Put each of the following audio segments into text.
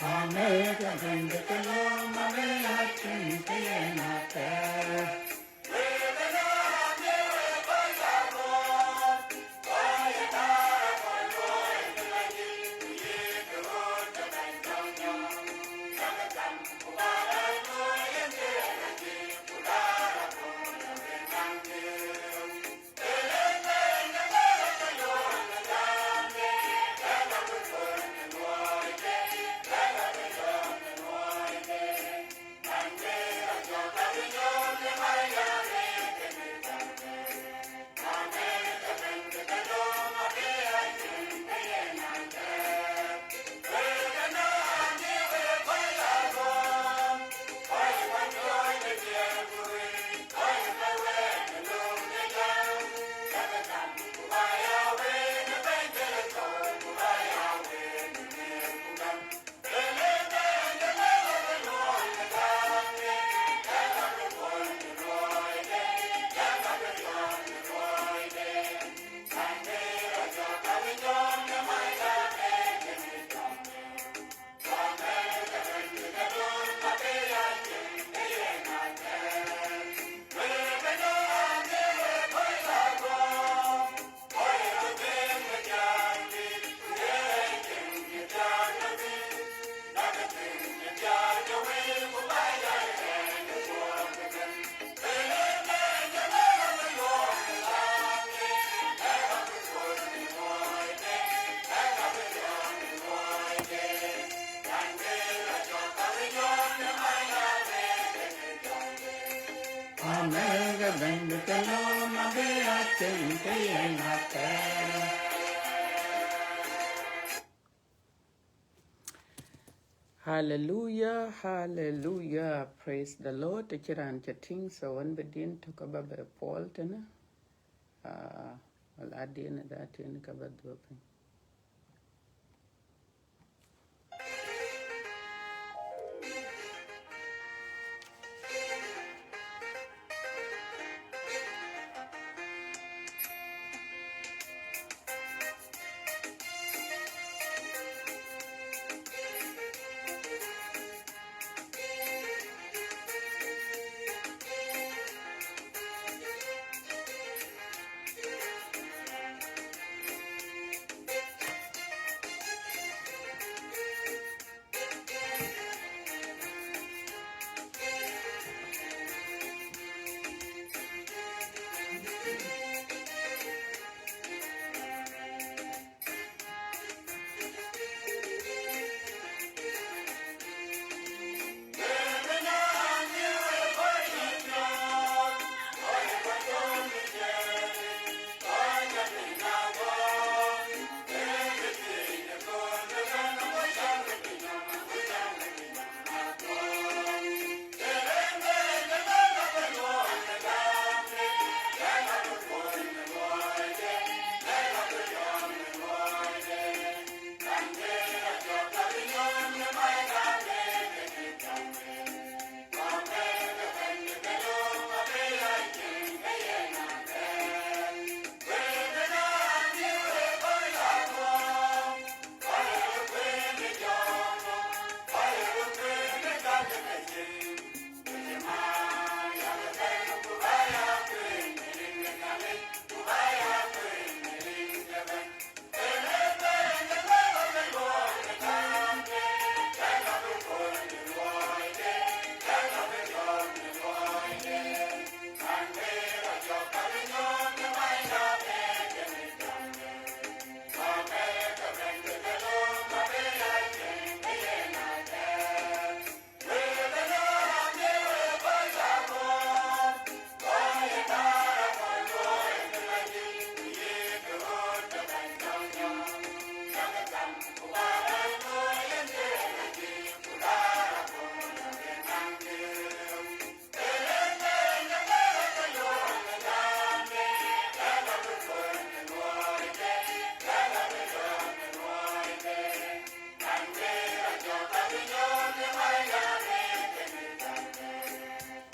Omega Bendikalom Abeatin Kayanata. Omega Bendikalom Abeatin Kayanata. Hallelujah, hallelujah, praise the Lord. Kiran chatting so one bedin to kaba be Paul tena. Wal adin that in kaba dropping.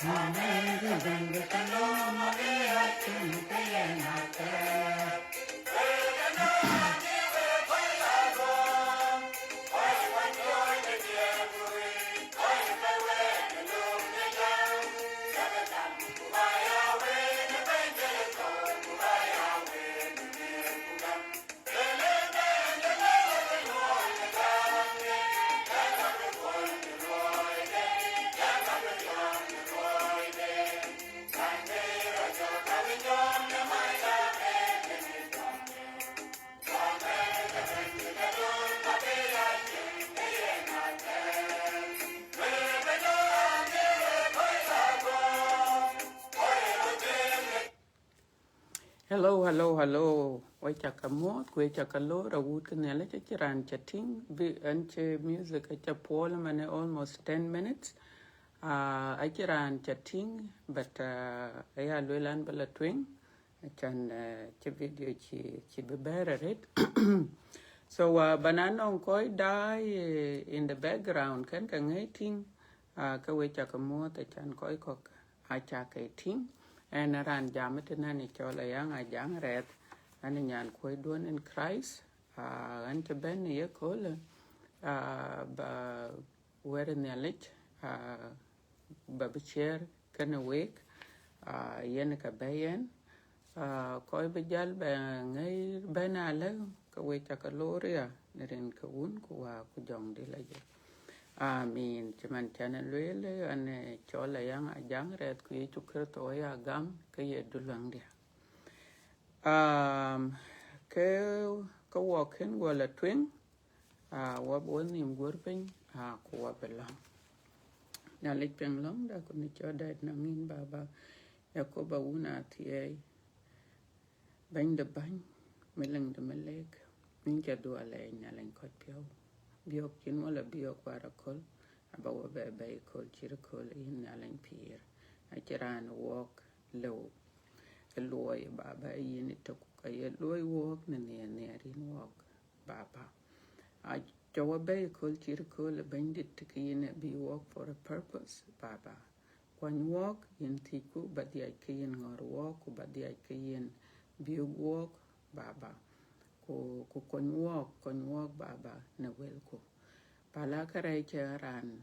Omega Bendikalom Abeatin Kayanata. Hello. Wai chakamot, kwe chakalo, rawut kanela chachiran chatting, anche music acha Paul mane almost 10 minutes. Achiran chatting, but aya lwelan bala twing, achan che video chi bebere it. So banana koi die in the background kan kangating, ka we chakamot achan koi kok achakating. En ran jamet nani chola yang a jang red ani nyan koi duon in Christ an te ben ye kole ba wer ne lich ba bicher kana wek yen ka bayen koi be jal ba ngai benale ka we ta ka loria nerin ka un ko wa ku jong de la je Amin. Cuman chana lwele ane chola yang ajang red ku ye chukre to ya gam ke ye dulang dia. Ke wakin wala twing wa nim gurpin ku wa belang. Na lik peng long da ku ni choda nangin baba ya ko ba una tie bang de bang melang de meleg min ja do ale nyalen kot pio. Biok kin wala biok wara kol abawa bebe kol chira kol in alang pier a chiran walk low loy baba yin to ka ye loy walk ne rin walk baba a jawa be kol chira kol bandit kin be walk for a purpose baba when walk in tiku badia kin ngor walk badia kin be walk baba ko kon walk baba na wel ko pala karai che ran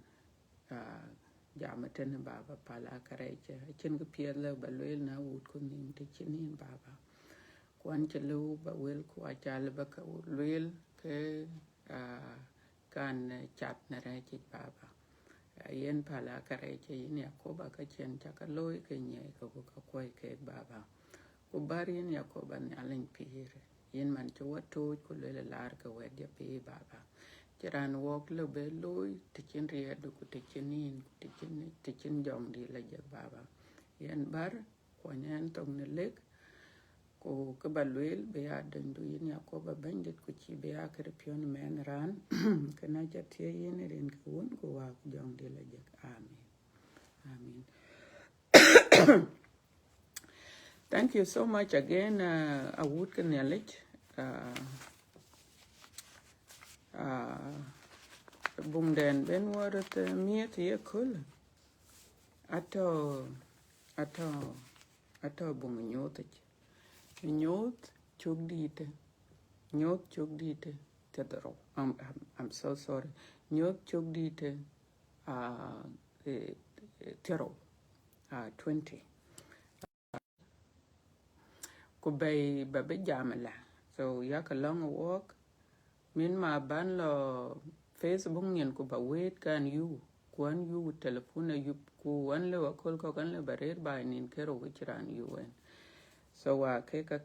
jamatan baba pala karai che chen ko piela ba loel na wut ko nim te chinin baba kwan che lu ba wel ko achal ba ka loel ke kan chat na ra chi baba yen pala karai che yin ya ko ba ka chen cha ka loy ke nye ko ka koi ke baba ko bari yin ya ko ban alen pir yin man che wato ko le lar ka wedya pe baba chiran walk lo be loy tichin riedo ku tichinin tichin jong di la je baba yen bar ko nyan tong ne lek ko ka balwel be ya dandu yin ya ko ba bandit ku chi be ya kre pion men ran kana ja tie yin ren ko won ko wa jong di la je amen thank you so much again a wood kan yalich bung den ben warat miet ye kul ato bung nyot chuk dite tedro I'm so sorry nyot chuk dite tero 20 ku bay babe jamala so yak a long walk min ma ban lo Facebook nyen ku ba wait kan you kwan you telephone you ku wan le wakol ko kan le barer ba nin kero wichran you en so wa ke ka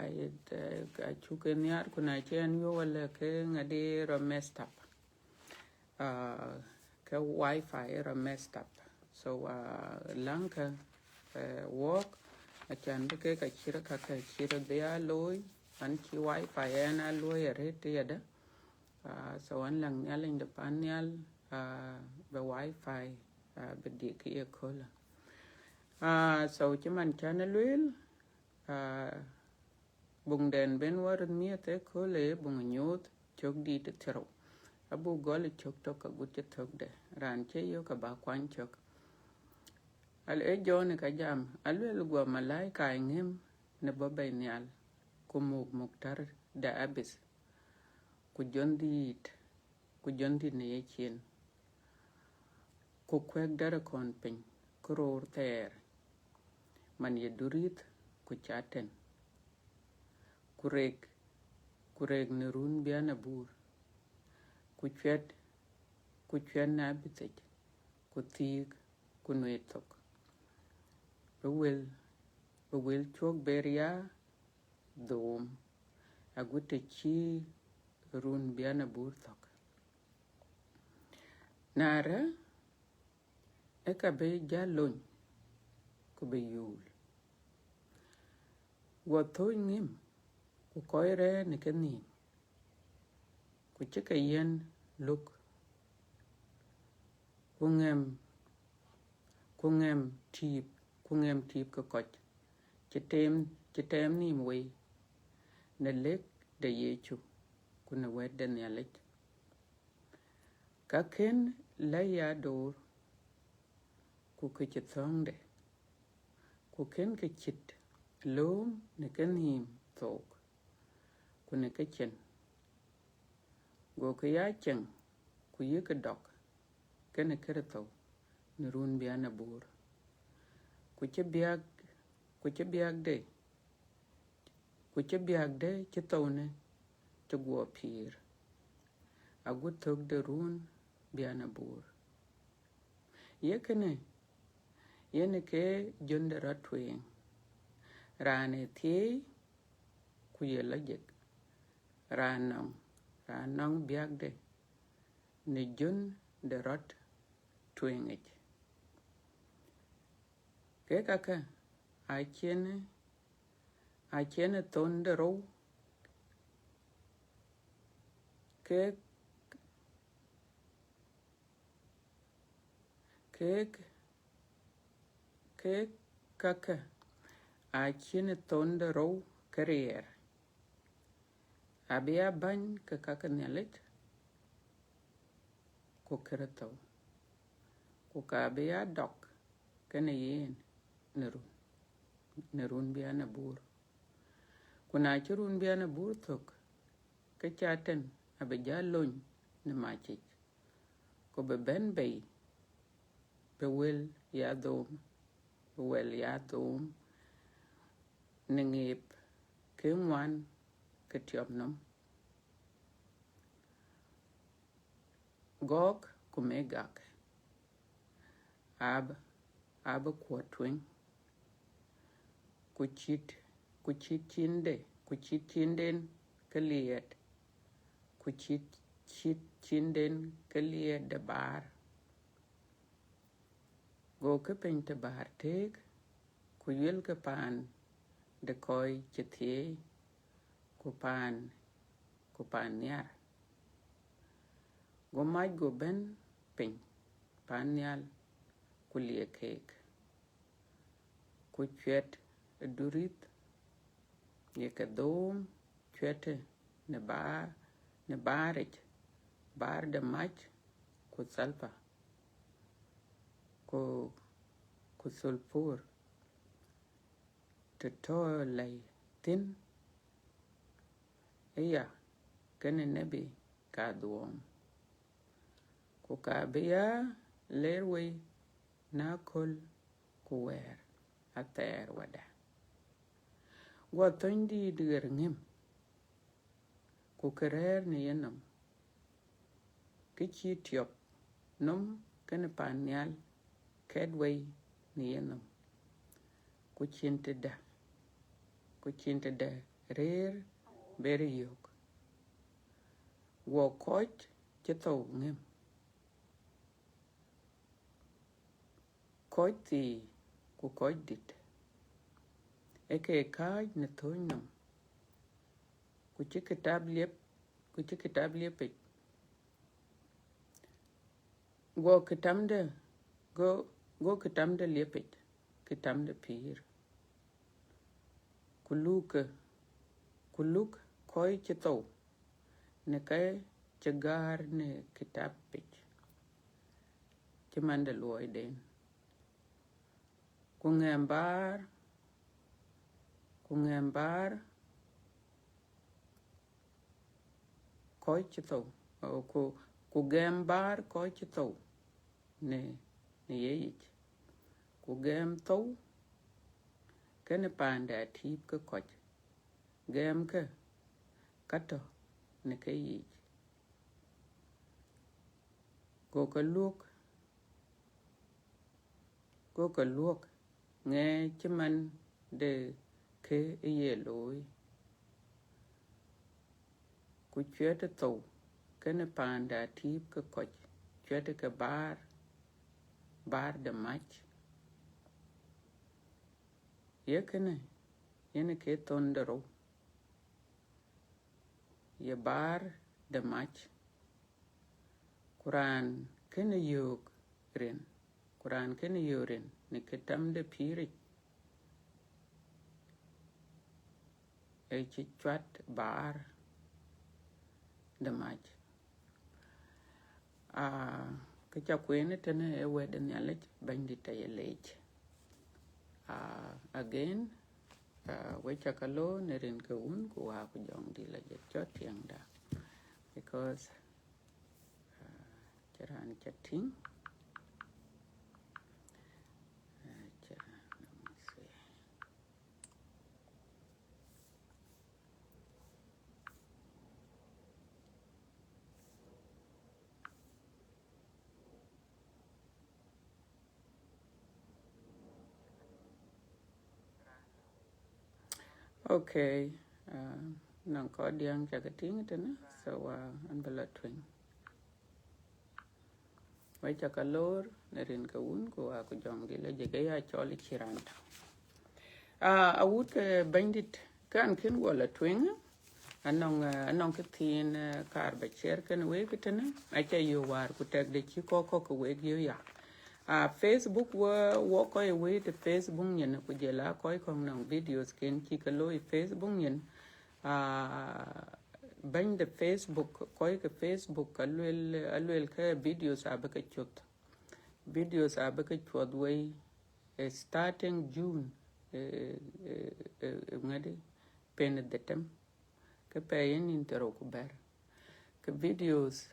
ay chuken yar kuna chen you wala ke ngade ro messed up ke wifi ro messed up so lanka walk achan ke ka chira dia loy an chi wifi ana loy rete yada so an lang nyaling de panyal be wifi be di ke kola so chiman channel bung den ben war mi te kole bung nyot chok di te tero abu gol chok to ka gut chok de ran che yo ka ba kwan chok al e jon ka jam alwel go malaika ngem ne babay nyal ku muktar da abis ku jondi ne yechen ku kwek dara kon pin kuror ter man ye durit ku chaten kurek ne run biana bur ku chwet na bitech ku tik ku netok bewel chok beria dom agute chi run biana bur tok nara eka be jalony ku be yul Wo thôi ngim. Ku koi re ni ke ni. Ku chika yen look. Ku ngem tip ka koch. Chitem ni mway. Ne lek de yechu. Ku ne wet de nyalit. Ka ken la ya dor. Ku ke chithong de. Ku ken ke chit. Loom ne ken him thok. Ku ne ke chen. Go ke ya chen. Ku ye ke dok. Ke ne kere thok. Ne run biya na bur. Ku che biag de. Ku che biag de chithau ne. Che guo pir. Agu thok de run biya na bur. Ye ke ne. Ye ne ke jonde ratwing. Rane thiye. Ku ye lajek. Ranong biag de. Ne jon de rat twing ich. Ke kaka. A chene ton de row. Ke kaka. A chene ton de row career. Abia bany ke kaka nyalit. Ku kere tau. Ku ka abia dok. Kene yen nerun biya na bur. Ku na chirun biya na bur thok. Ke chaten abia lony ne machich. Ku be ben bay. Be wel ya dom. Be wel ya dom. Ne ngip. Ke ngwan ke tiop nom. Gok ku me gak. Ab kwa twing. Ku chit chinde. Ku chit chinden ke liet. Ku chit chinden ke liet de bar. Go ke pen te bar tek. Ku yel ke pan de koi chithie. Ku pan nyar. Go maj go ben pen. Pan nyal ku lie kek. Ku chwet durit. Ye ke dom chwete ne barich. Bar de mach ku salpa. Ku sulfur. Te to lay tin. Iya kene nebi ka duom. Ku ka biya lerwe na kol ku wer ater wada. Gwa tondi dir ngim. Ku kerer ni yenam. Kichi tiop nom kene panyal kedway ni yenam. Ku chinte da rer beri yok. Wo koch chito ngim. Koch ti ku koch dit. Eke kaj ne toy nam. Ku chikitab liep. Go kitamde liepit. Kitamde pir. Kuluk koi chito. Ne kay chagar ne kitab pich. Chimande luoy den. Kungembar. Koi chito. Kugembar koi chito. Ne yeyich. Kugem tau. Kene panda tip ke koch. Gem ke kato ne ke yich. Go ka luok. Nghe chiman de ke ye loy. Ku chwete tau. Kene panda tip ke koch. Chwete ke bar de mach. Ye kene yene ke tondero ye bar de mach Quran kene yok ren Quran kene yoren ne ketam de piri e chi chat bar de mach ke cha kwene tene e weden yale bandita ye lech again we chakalo ne rin ke un ku ha ku jong di la je chot yang da because charan chatting okay nang ko diang chakating tene so an bala twing we chakalor ne rin ke un ku ha ku jong di la je ga ya choli chiranta a wut ke bandit kan kin wala twing anong ke tin kar ba cher kan we kitene a cha yo war ku tek de chi ko we yo ya Facebook wo ko we te Facebook nyen ku je la ko nong videos ken chi ka lo Facebook nyen ban de Facebook ko ke Facebook alwel ka videos abaka chot videos abaka chot we starting June ngade pen de tem ke payen intero ku ber ke videos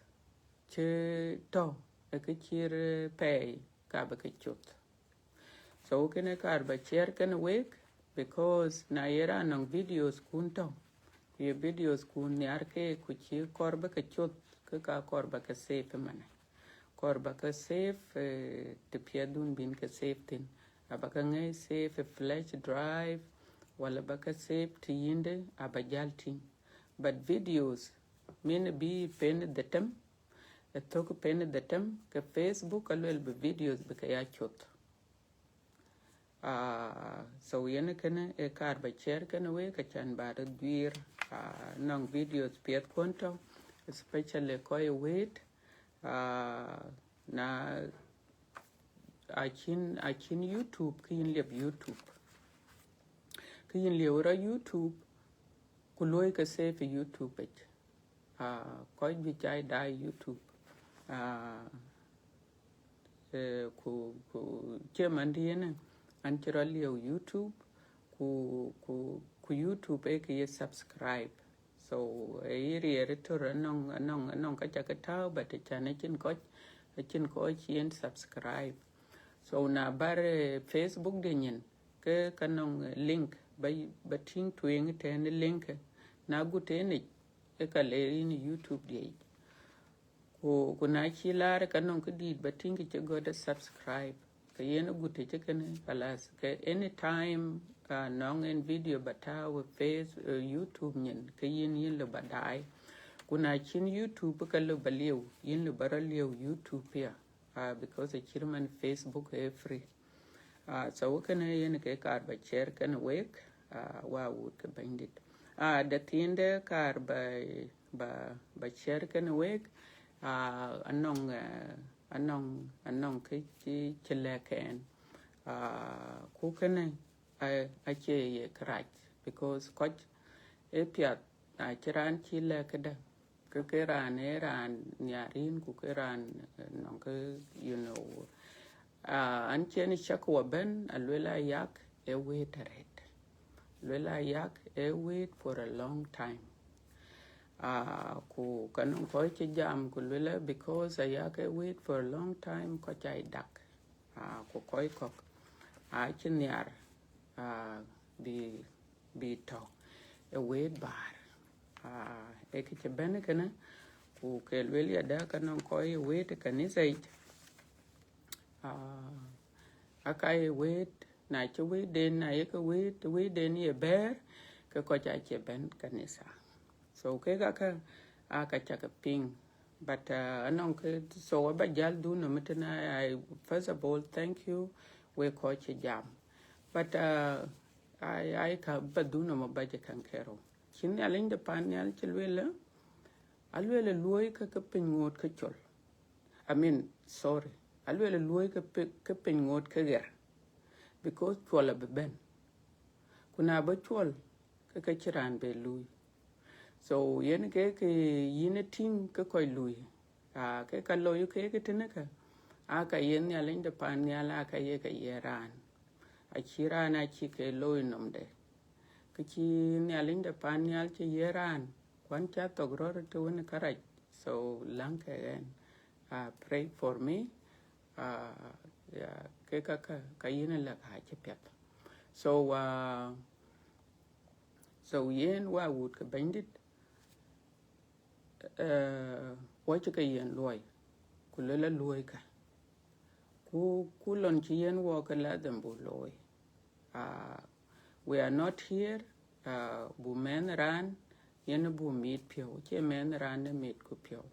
che to ke chir pay ka ba ke chot so kene kar ba share kan week because na yera nang videos kun to ye videos kun yar ke ku chi kor ba ke chot ke ka kor ba ke save mane kor ba ke save te piadun bin ke save tin aba ka ngai save flash drive wala ba ka save ti yinde aba jaltin but videos min bi pen de tem tok pen de tem ke Facebook alwel be videos be ka ya chot so yene kene e kar ba share kene we ka chan ba de dir nong videos piet konto especially ko e wait na akin YouTube kin leb YouTube kin le ora YouTube ku loy ka save YouTube page ko bi chai da YouTube ku chemandine an chiro leo YouTube ku YouTube e ke subscribe so iri retor nong ka chakata but chane chin ko chien subscribe so na bar Facebook de nyen ke kanong link bating twing ten link na gutene e ka le ni YouTube de ko na chilar kanong kidit bating ke go da subscribe ke yen gute che ken kalas ke anytime nong en video bata we face YouTube nyen ke yin le badai kuna chin YouTube ka le baliu yin le baraliu YouTube ya because a chirman Facebook e free so kana yen ke kar ba share kan wek wa would ke bandit da tinde kar ba share kan wek anong ke chi chileken ku kana a che ye krach because coach e piat a chiran chile kada ke ran nyarin ku ke ran nong ke an chen shakwa ben alwela yak e wait red lwela yak e wait for a long time ku kanong ko che jam ku lwela because yak e wait for a long time ko chai dak ku koi kok a chen yar bi to e wait bar e ke che ben kana ku ke lwela da kanong ko e wait kanisa it akai wait na che wait den na ye ka wait den ye ber ke ko cha che ben kanisa so ke ga ka aka cha ka ping but anong ke so ba jal du no mitna I first of all thank you we ko che jam but ai ka baduna ma baje kan kero kin alin da pan yal chilwela alwela luoy ka pingot ka chol I mean sorry alwela luoy ka pingot ka ger because chola be ben kuna ba chol ka chiran be lui so yen ke yine ting ka koy lui ke ka loyu ke tinaka aka yen alin da pan yal aka ye ka yeran a kirana ki ke loy nomde ki ni alinda panyal ci yeran kwan cha togror to woni karaj so lanke again pray for me ya ke ka yin la ka ci pet so so yen wa would ka bandit wa ci ka yen loy kulela loy ka ku lon ci yen wo ka la dem bu loy we are not here bu men ran yen bu meet pio che men ran ne meet ku pio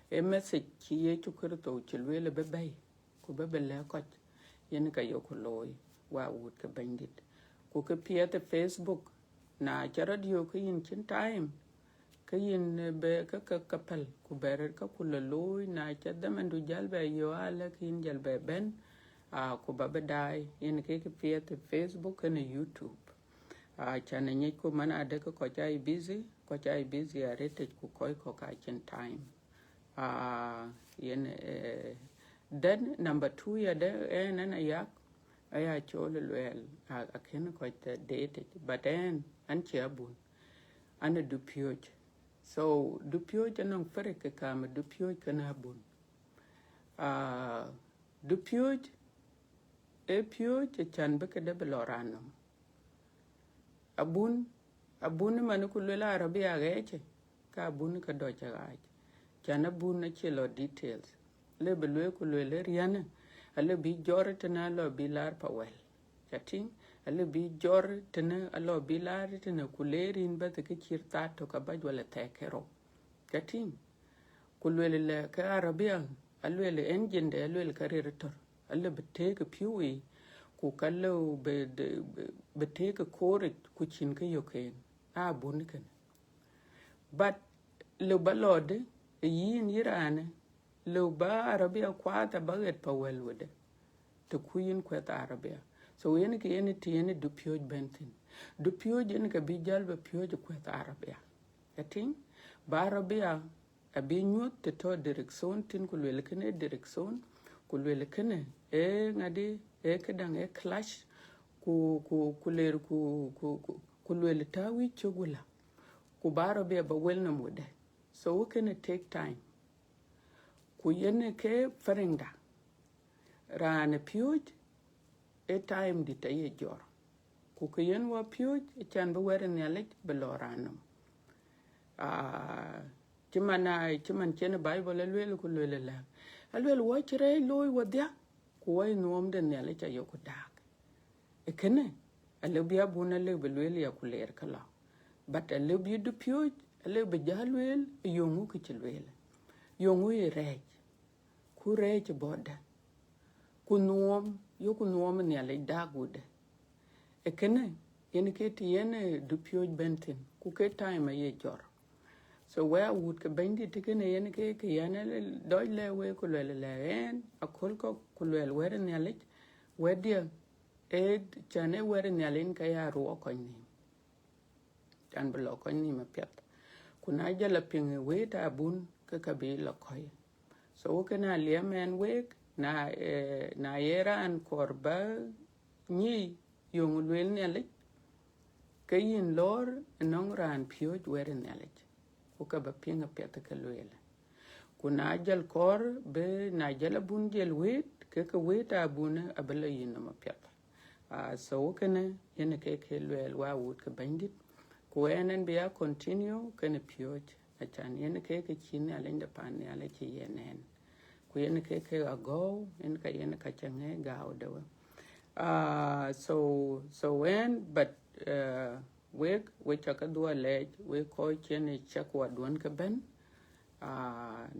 e message ki ye chu kurto chilwele be bay ku be le ko yen ka yo ku loy wa wut ka bandit ku ka pia te Facebook na cha radio ku yin chin time ka yin be ka pal ku ber ka ku loy na cha da man du jal be yo ala kin jal be ben ku ba be dai yen ke pia te Facebook and YouTube chana nye ko mana de ko chai busy arete ku koi ko ka chen time yen then number 2 ya de na yak aya chol wel aken ko te date but then an chabun an du pyoj so du pyoj non fere ke kam du pyoj kana bun du pyoj e pyoj chan be ke de belorano abun man ku lela arabia geche ka abun ka do cha chana bun na chelo details le belwe ku le riana ale bi jor tana lo bilar pawel chating ale bi jor tana alo bilar tana ku lerin ba te kirta to ka ba wala tekero chating ku le ka arabia ale engine de ale ka retor ale bete ka piwi ku kallo be take kore ku chin ka yoken bun kan but lo balode yin yirane lo ba arabia kwata baget pawel wede to kuyin kwata arabia so yen ke yen ti yen du pyoj bentin du pyoj yen ka bi jalba pyoj kwata arabia yatin ba arabia abi nyot te to direction tin ku le kene direction ku le kene ngadi kedang clash ku ler ku le tawi chogula ku baro be ba welna mode so we can take time ku yene ke farinda rana pyoj time di taye jor ku ke yen wa pyoj chan ba weren yale belorano chiman chen bible lwel ku lwel la alwel wa chire loy wadya ku way nom den yale cha yo ku dak ekene alobia buna le belwel ya ku ler kala but alobi du pyoj alobi jalwel yongu ku chilwel yongu rej ku rej boda ku nom yo ku nom ne yale dagude ekene yen ke ti yen du pyoj bentin ku ke time ye jor so where would ka bindi tikene yen ke yana doy le we ku le en akol ko ku le weren yale wedia chane weren yale ka ya ro ko ni tan blo ko ni ma pet kuna jala pinge we ta bun ka bi lo ko so kana le men we na yera an korba ni yung lwel yale kayin lor nong ran pyoj weren yale ku ka ba pinga pet ka lwel kuna jal kor be na jala bun jel wet ka wet abuna abala yin ma pet so kana yen ke lwel wa wut ka bandit ku enen be ya continue kana pyoj achan yen ke chin alinda pan yale chi yenen ku yen ke ago yen ka change ga odawa so when but we chaka dua lej we ko chen chak wa don ka ben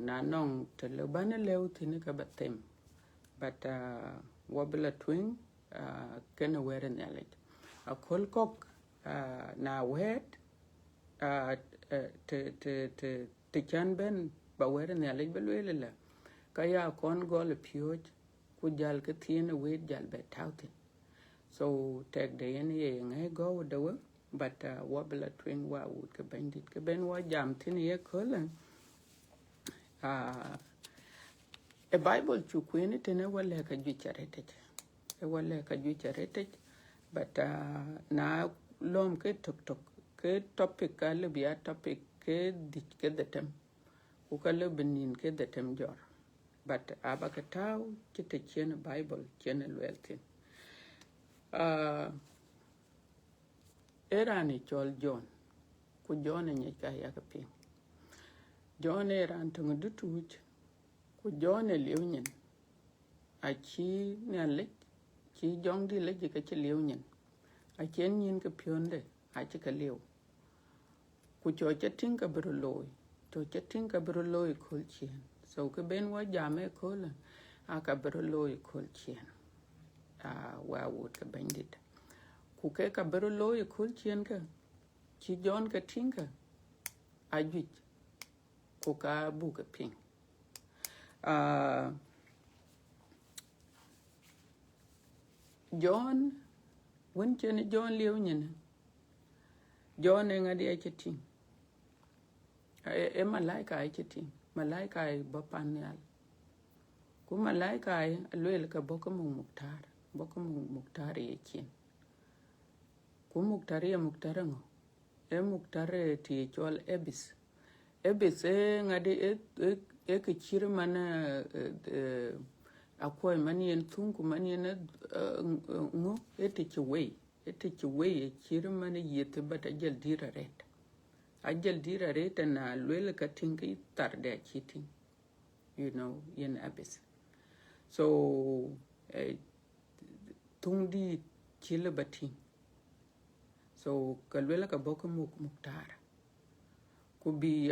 na nong tele bana lew tin ka batem but wabla twing kana weren yale a kolkok na wet te chan ben ba wer ne ale belwele la ka ya kon gol pyoj ku jal ke tiene wet jal be tautin so tek de yen ye ngai go de we but wabla twing wa wood ke bandit ke ben wa jam tin ye kolen a bible chu kwini tene wala ka ju charete e wala ka ju charete but na lom ke tok ke topic ka le bia topic ke dik ke detem ku ka le benin ke detem jor but abaka taw kite chen bible chen weltin era ni chol John ku John ni ka ya ka pin John era antung dutuch ku John liunyin a chi ne le chi jong di le ka chi liunyin a chen yin ka pionde a chi ka liu ku cho cha tin ka bro loy to cha tin ka bro loy kol chen so ka ben wa jame kol a ka bro loy kol chen wa wood ka bandit ku ke ka bro loy kol chen ka chi John ka tin ka a ju ku ka bu ka pin John when chen John liunyin John ngadi a chitin e malaika a chitin malaika e bapanyal ku malaika e loel ka bokamu muktar e chin ku muktar e muktarango e muktar ti chol ebis e ngadi e ke chir mana akoy manien tungu manien ngo e te chwe e chir mana yete bata jel dira ret ajal dira ret na loel ka tingi tar de chitin you know in abyss so tungdi chile batin so kalwela ka boko muktar ku bi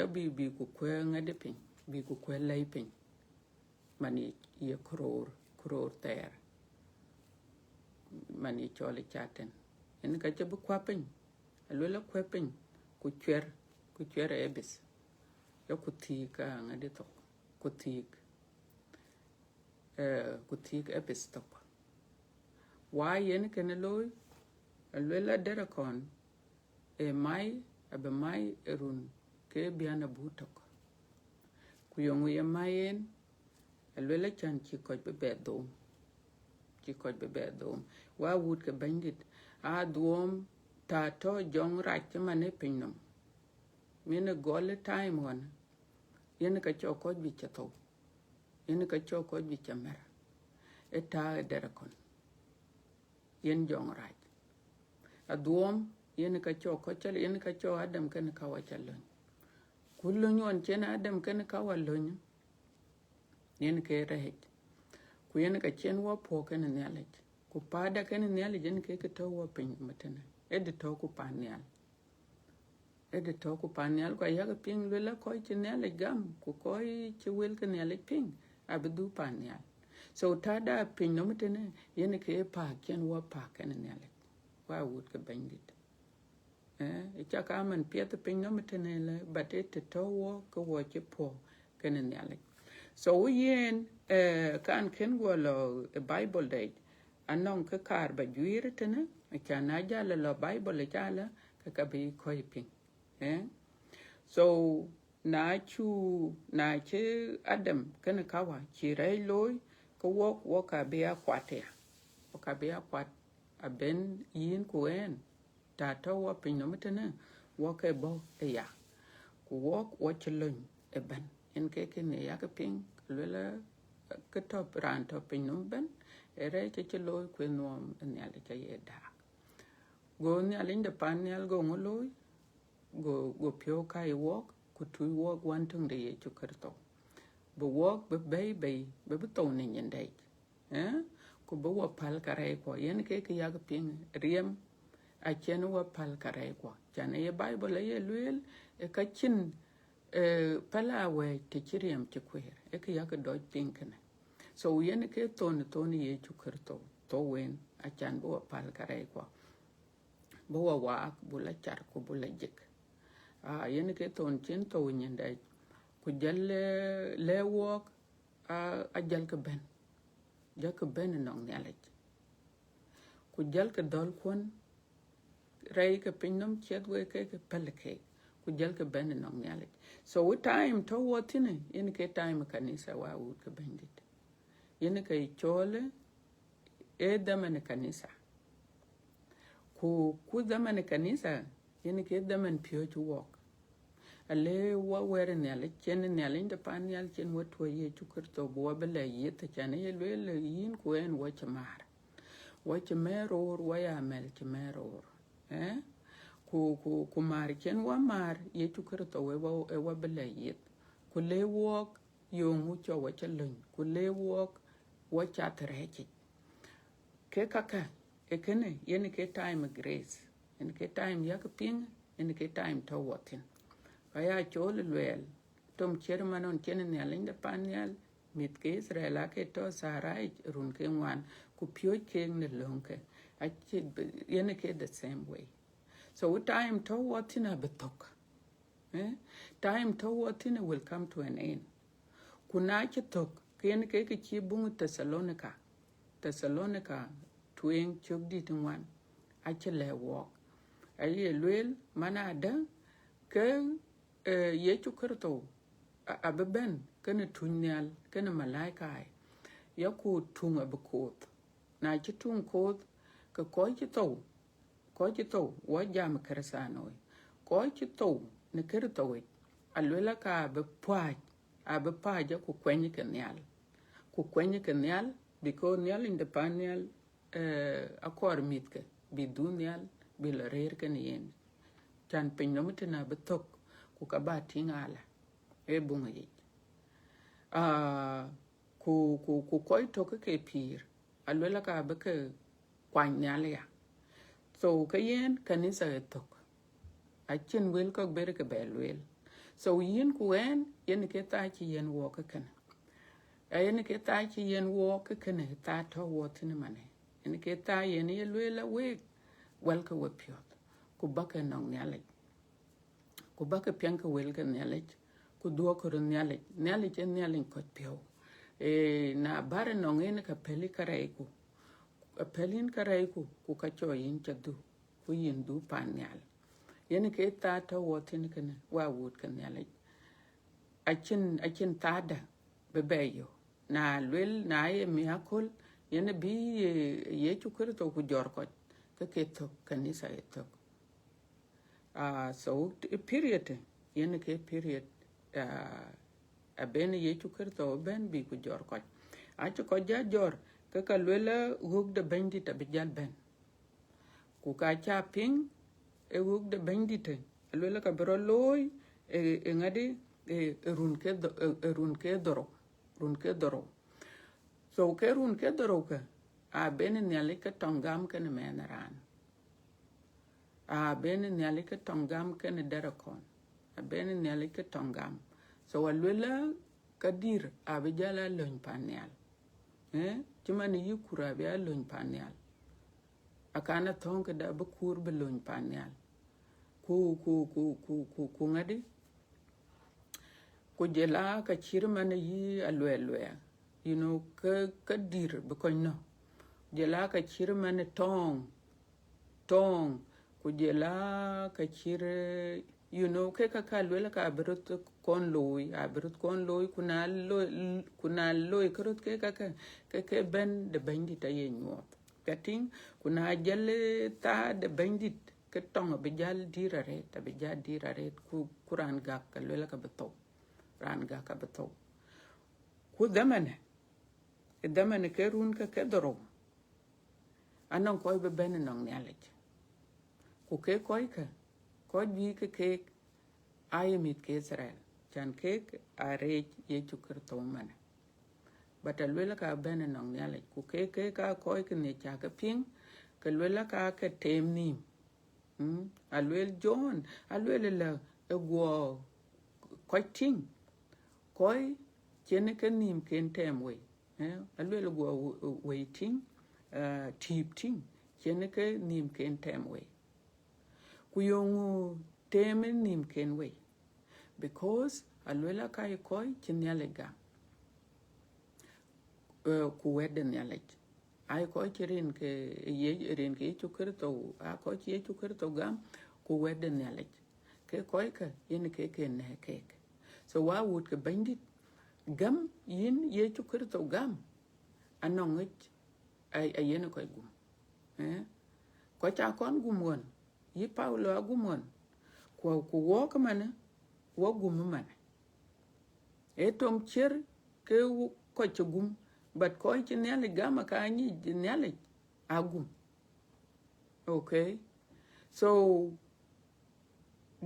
ku kwe ngade pin bi ku kwe lay pin mani ye kror ter mani chole chaten en ka chabu kwa pin alwela kwe pin ku chwer ebis ya ku tika ngade to ku tik ebis to wa yen ken loy alwela derakon e mai abe mai erun ke biana butok ku yongu ye mayen alwela chan chi ko be bedom wa wood ke bandit a duom ta to jong rach mane pinom mine gole time one yen ka choko bi chato yen ka choko bi chamera eta derakon yen jong rach a duom yen ka choko chal yen ka cho adam kan ka wachalon kullu nyon chen adam kan ka walon yen ke rehet ku yen ka chen wa po kan nelet ku pada kan nelet yen ke to wa pin matana to ku panyal to ku panyal ko ya ping lela ko chen nelet gam ku ko chi wel kan nelet ping abdu panyal so tada pin no matana yen ke pa chen wa pa kan nelet wa wood ka bandit chaka man piet pin no matana le batete to wo ko wo che po kan nelet so yen kan ken golo bible day anon ka kar ba juire tene ka na jala lo bible jala ka bi koi pin so na che adam kan kawa chi rai loy ko wo ka be akwate o ka be akwat aben yin ko en ta to wo pin no tene wo ke bo ya ku wo chlon e ban en ke ne ya ka pin lela ke top ran top pin ben ere che chlo ku no ne ale che da go ne ale de panel go ngolo go pyo kai walk ku tu walk one tung de ye chu kerto bo walk be to ne nyen dai ku bo wa pal kare ko yen ke ya ka pin riem a chen wa pal kare ko chane ye bible ye luel e ka chin pala we te chiriem che kwer e ke ya ka doj pin kana so yen ke ton ye chu kerto to wen a chan bo pal kare ko bo wa bula char ko bula jik yen ke ton chen to nyende ku jal le wok a jal ke ben jak ben nong nyalej ku jal ke dol kon ray ke pinnum chet we ke pelke ku jal ke ben nong nyalej so we time to wotine yen ke time kanisa wa u ke bendit yen ke chole e daman kanisa ku daman kanisa yen ke daman pio chu wok ale wa were ne ale chen ne ale de pan yal chen wa to ye chukur to bo bele ye te chen ye le yin ku en wa chamar wa chmeror wa ya mel chmeror ku mar chen wa mar ye chukur to we wa bele ye ku le wok yo mu cho wa chelun ku le wok wa cha trechi ke kaka ekene yen ke time grace en ke time yak ping en ke time to wotin kaya chol luel tom chermanon chen ne alinda panyal mit ke Israel ke to sarai run ke wan ku pyo ke ne lonke achi yen ke the same way so time to wotina betok time to wotina will come to an end kuna chitok ken ke chi bungu Thessalonica tueng chogdi twan achi le walk ayi luel manada ke yechu kerto abeben kana tunyal kana malaika ya ku tunga bekot na chi tung kot ka ko chi to wa jam kersano ko chi to ne kerto we alwela ka be pa ja ku kwenye kenyal because nyal in the panel akor mitke bi dunyal bi la rer ken yen chan pinnomtena betok ku ka ba tingala e bunga yi ku koy to ke pir alwela ka be ke kwan nyale ya so ka yen kanisa etok achen wel ko ber ke belwel so yin ku en yen ke ta chi yen wo ka kana yen ke ta chi yen wo ka kana ta to wo tin mane yen ke ta yen ye lwela we wel ka we pyot ku ba ke nong nyale ku ba ke pian ka wel ke nyale ku do ko nyale en nyale ko pyo na bare nong en ka peli karai ku pelin karai ku ka cho yin chadu ku yin du pan nyal yen ke ta to wo tin kana wa wut kan nyale achin tada bebeyo na lwel na ye miakol yen bi ye chukur to ku jor ko ke to kanisa eto so period yen ke period ben ye chukur to ben bi ku jor ko acho ko ja jor ka lwela gug de bendi ta bijal ben ku ka cha ping e gug de bendi te lwela ka bro loy ngadi run ke doro so ke run ke doro ka a ben nyale ka tongam ke ne menaran a ben nyale ka tongam ke ne derakon a ben nyale ka tongam so walwela kadir a bijala lon panyal chimani yikura be lon panyal akana tonga da bukur be lon panyal ku ngadi ku jela ka chirmana yi alwelwe you know ka dir be kono jela ka chirmana tong ku jela ka chire you know ke ka lwela ka brut kon loy kuna loy krut ke ben de bandit ay nyot kating kuna jelle ta de bandit ke tong be jal dirare ta be jal dirare ku kuran ga ka lwela ka beto ran ga ka beto ku damane ke run ke doro anon koy be ben nong nyalej ku ke koy ka ko bi ke ay mit ke Israel chan ke are ye chukur to man bata lwela ka ben nong nyalej ku ke ka koy ke ne cha ka ping ke lwela ka ke temni alwel John alwel la ego koy ting koy chene ke nim ken temwe alwel go waiting tip ting chene ke nim ken temwe kuyongu teme nim kenwe because alwela kai koi chinyalega ku weden yalej ai koi chirin ke ye rin ke chukurto a koi ye chukurto gam ku weden yalej ke koi ka yin ke ne ke so wa would ke bandit gam yin ye chukurto gam anongich ai yen koi gum ko cha kon gumwon yi Paulo gumwon ko wo ka mana wo gum mana tom cher ke ko chugum but ko chinele gama ka ni nyale agum okay so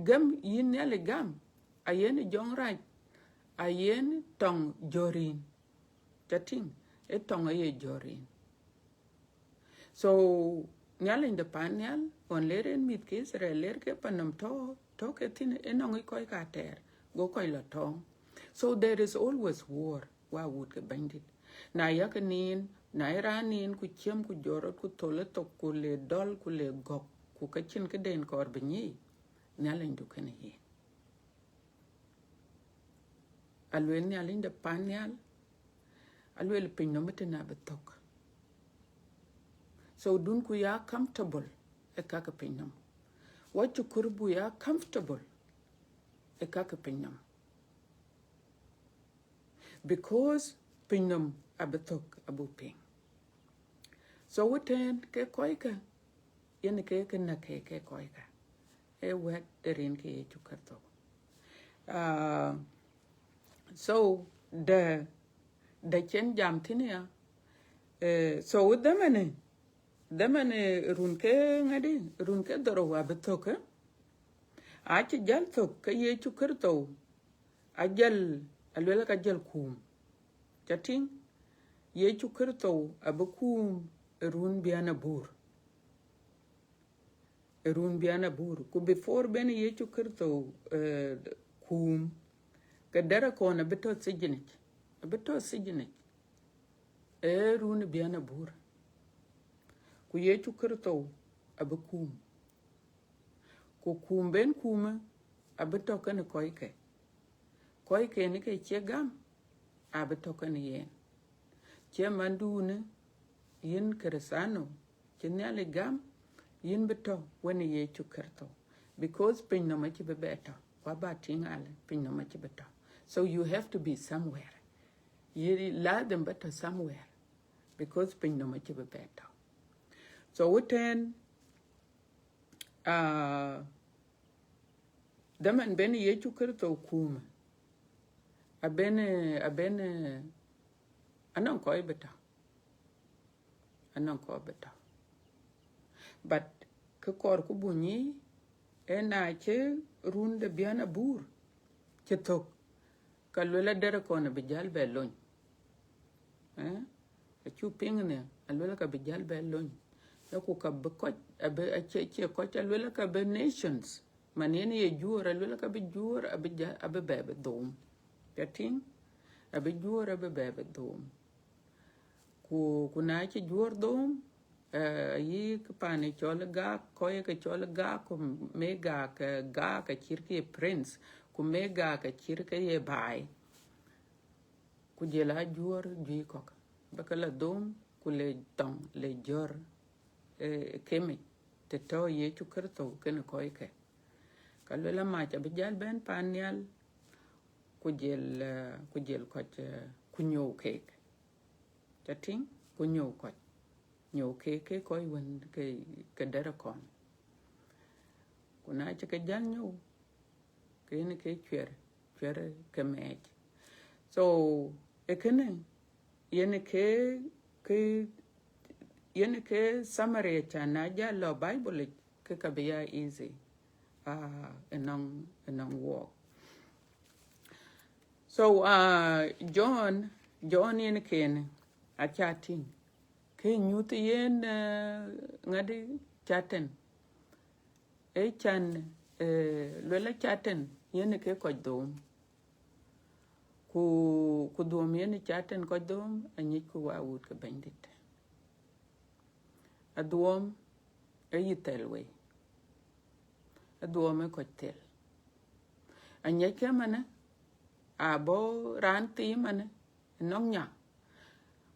gam yin nyale gam ayen jongraj ayen tong jorin chating tong aye jorin so nyal in the panel on leren mit ke Israel ke panam to ke tin enong ko ka ter go ko la tong so there is always war wa would ke bandit na yakanin na iranin ku chem ku jorot ku tole to ku le dol ku le gok ku ka chin ke den kor binyi nyal in du ken hi alwen nyal in the panel alwel pin no metena betok so dun ku ya comfortable e kaka pinnam wacce kurbu ya comfortable e kaka pinnam because pinnam abatok abu ping so wuten ke koika yen ke na ke koika e wet derin ke chukarto so the chen jam tinia so with them damane runke doro wa betoke achi jal to ke ye chukarto ajal alwela ka jal kum chating ye chukarto abakum run biana bur ku before ben ye chukarto kum kadara kona beto sijinich run biana bur ku ye chukarto abakum ku kumben kuma abatoka ne koike ni ke chegam abatoka ne yen che mandune yin kersano chenyale gam yin beto when ye chukarto because pin no machi bebeto kwa batingale pin no machi beto so you have to be somewhere you la them better somewhere because pin no machi bebeto so wuten daman bene ye chukarto kuma abene anan ko beta but ke kor ku bunyi ena che runde biana bur che tok kalwela dere ko na bijal belon chu pingne alwela ka bijal belon ku ka ko abe che ko alwela ka be nations manene ye juora alwela ka be juora abe bebe dom yatin abe juora abe bebe dom ku na che juor dom yi pani chole ga koye ke chole ga ku mega ka chirke prince ku mega ka chirke ye bai ku jela juor ji ko bakala dom ku le tong le jor kemi te to ye chukarto ken koye ke kalwela ma cha bijal ben panyal ku jel ko kunyo kek chating kunyo ko nyo ke koy wen ke dara kon kuna che ke jan nyo ke ne ke chwer ke me so ekene yene ke summary cha na ja lo bible ke ka be ya easy enong walk so John yene ken a chatting ke nyuti yen ngadi chaten chan lola chaten yen ke ko dom ku dom yen chaten ko dom anyi ku wa wut ke bandit adom yitelwe duo me ko tel anya ke mana abo ran ti mana nong nya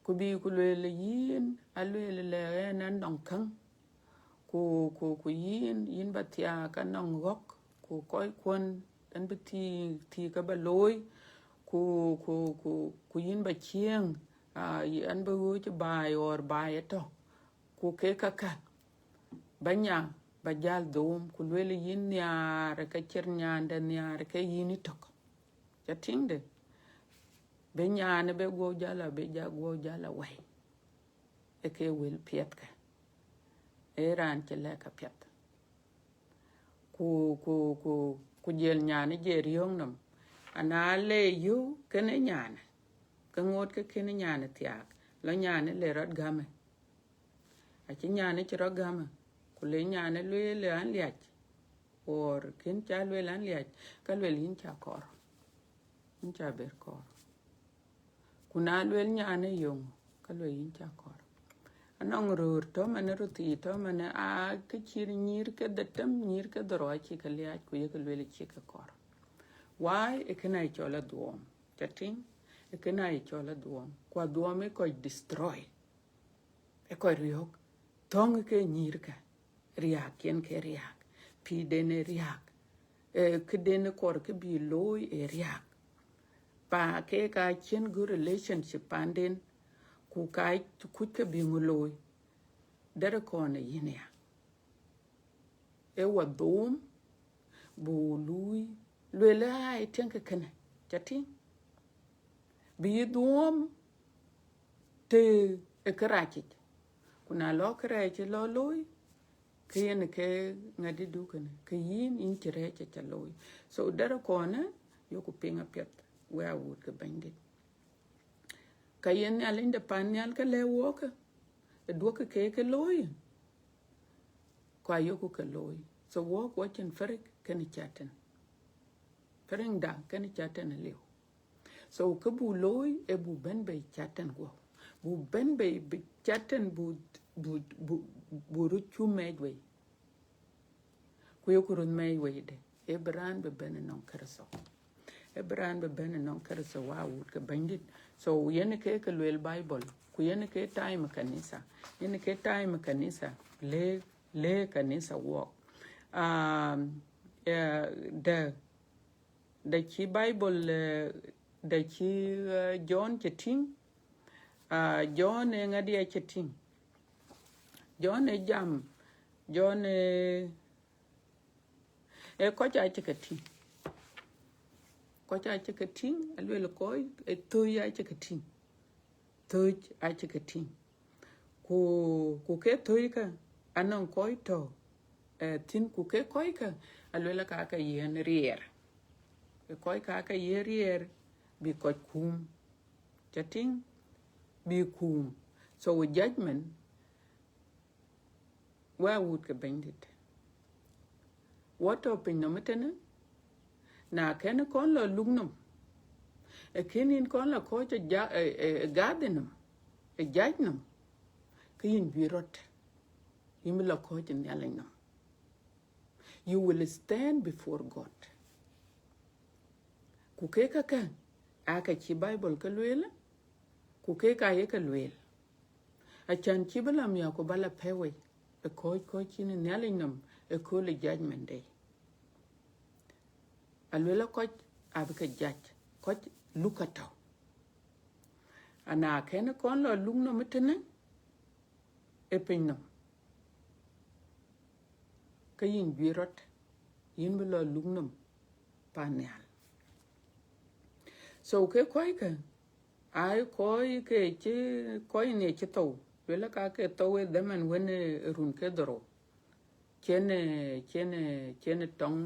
ku bi ku le yin a le nan nong kan ku yin batia ka nong gok ku koi kwon dan ti ka ba loy ku yin ba chieng an ba hu chi bai or bai to ku ke ka banya ba jal dom ku le yin nyar ka chir nyanda nyar ka yin tok ja tingde be nyane be go jala be ja go jala wai e ke wel piet ka eran chele ka piet ku jel nyane je riong nam ana le yu kene nyane ka ngot ka kene nyane tiak lo nyane le rot game a chi nyane chi rot game ku le nyane le an liach or kin cha le an liach ka le lin cha kor in cha ber kor kuna le nyane yong ka le yin cha kor anong rur to mane ruti to mane a ke chir nyir ke datam nyir ke doro chi ka liach ku ye ka le chi ka kor why e kana I chola duom chating e kana I chola duom kwa duom e ko destroy e ko riok tong ke nyir ka riak ken ke riak pi dene riak ke dene kor ke bi loy e riak pa ke ka chen good relationship panden ku kai ku ke bi ngoloy dere ko ne yinia e wa dom bu lui le ai tenke kana chating bi dom te e karachi kuna lo karachi lo loy kien ke ngadi du kana ke yin in kireche cha loy so dere ko ne yoku pinga pet we a wood ke bandit kayen alinde panyal ke le woka e duoke ke loy kwa yoku ke loy so walk watching ferik ken chaten fering da ken chaten lew so ke bu loy e bu ben be chaten go bu ben be chaten bu ruchu medway ku yoku run medway de e bran be ben non kerso e bran be ben non kerso wa wood ke bandit so yene ke lwel bible ku yene ke time kanisa yene ke time kanisa le kanisa walk da chi bible da chi John chating John e ngadi chating John e jam John e ko cha chating ko cha chating alwel ko e to ya chating to a chating ku ke to ka anon ko to tin ku ke ko ka alwel ka yen rier e ko ka yen rier bi ko kum chating bi kum so with judgment where would ke bandit what open no metene na ken kon lo lugnum e kenin kon la ko cha gardenum e judgnum kin birot imla ko tin yalenum you will stand before God ku ke ka aka chi bible ka lwela ku ke ka ye ka lwel a chan chi balam ya ko bala pewe e ko chin yalenum e ko le judgment day alwela ko abika judge ko lukato ana ken kon lo lugno metene e pinno kayin birot yin bilo lugnum panel so ke koi ka ai koi ke chi koi ne chi to wela ka ke to we demen wene run ke doro chene tong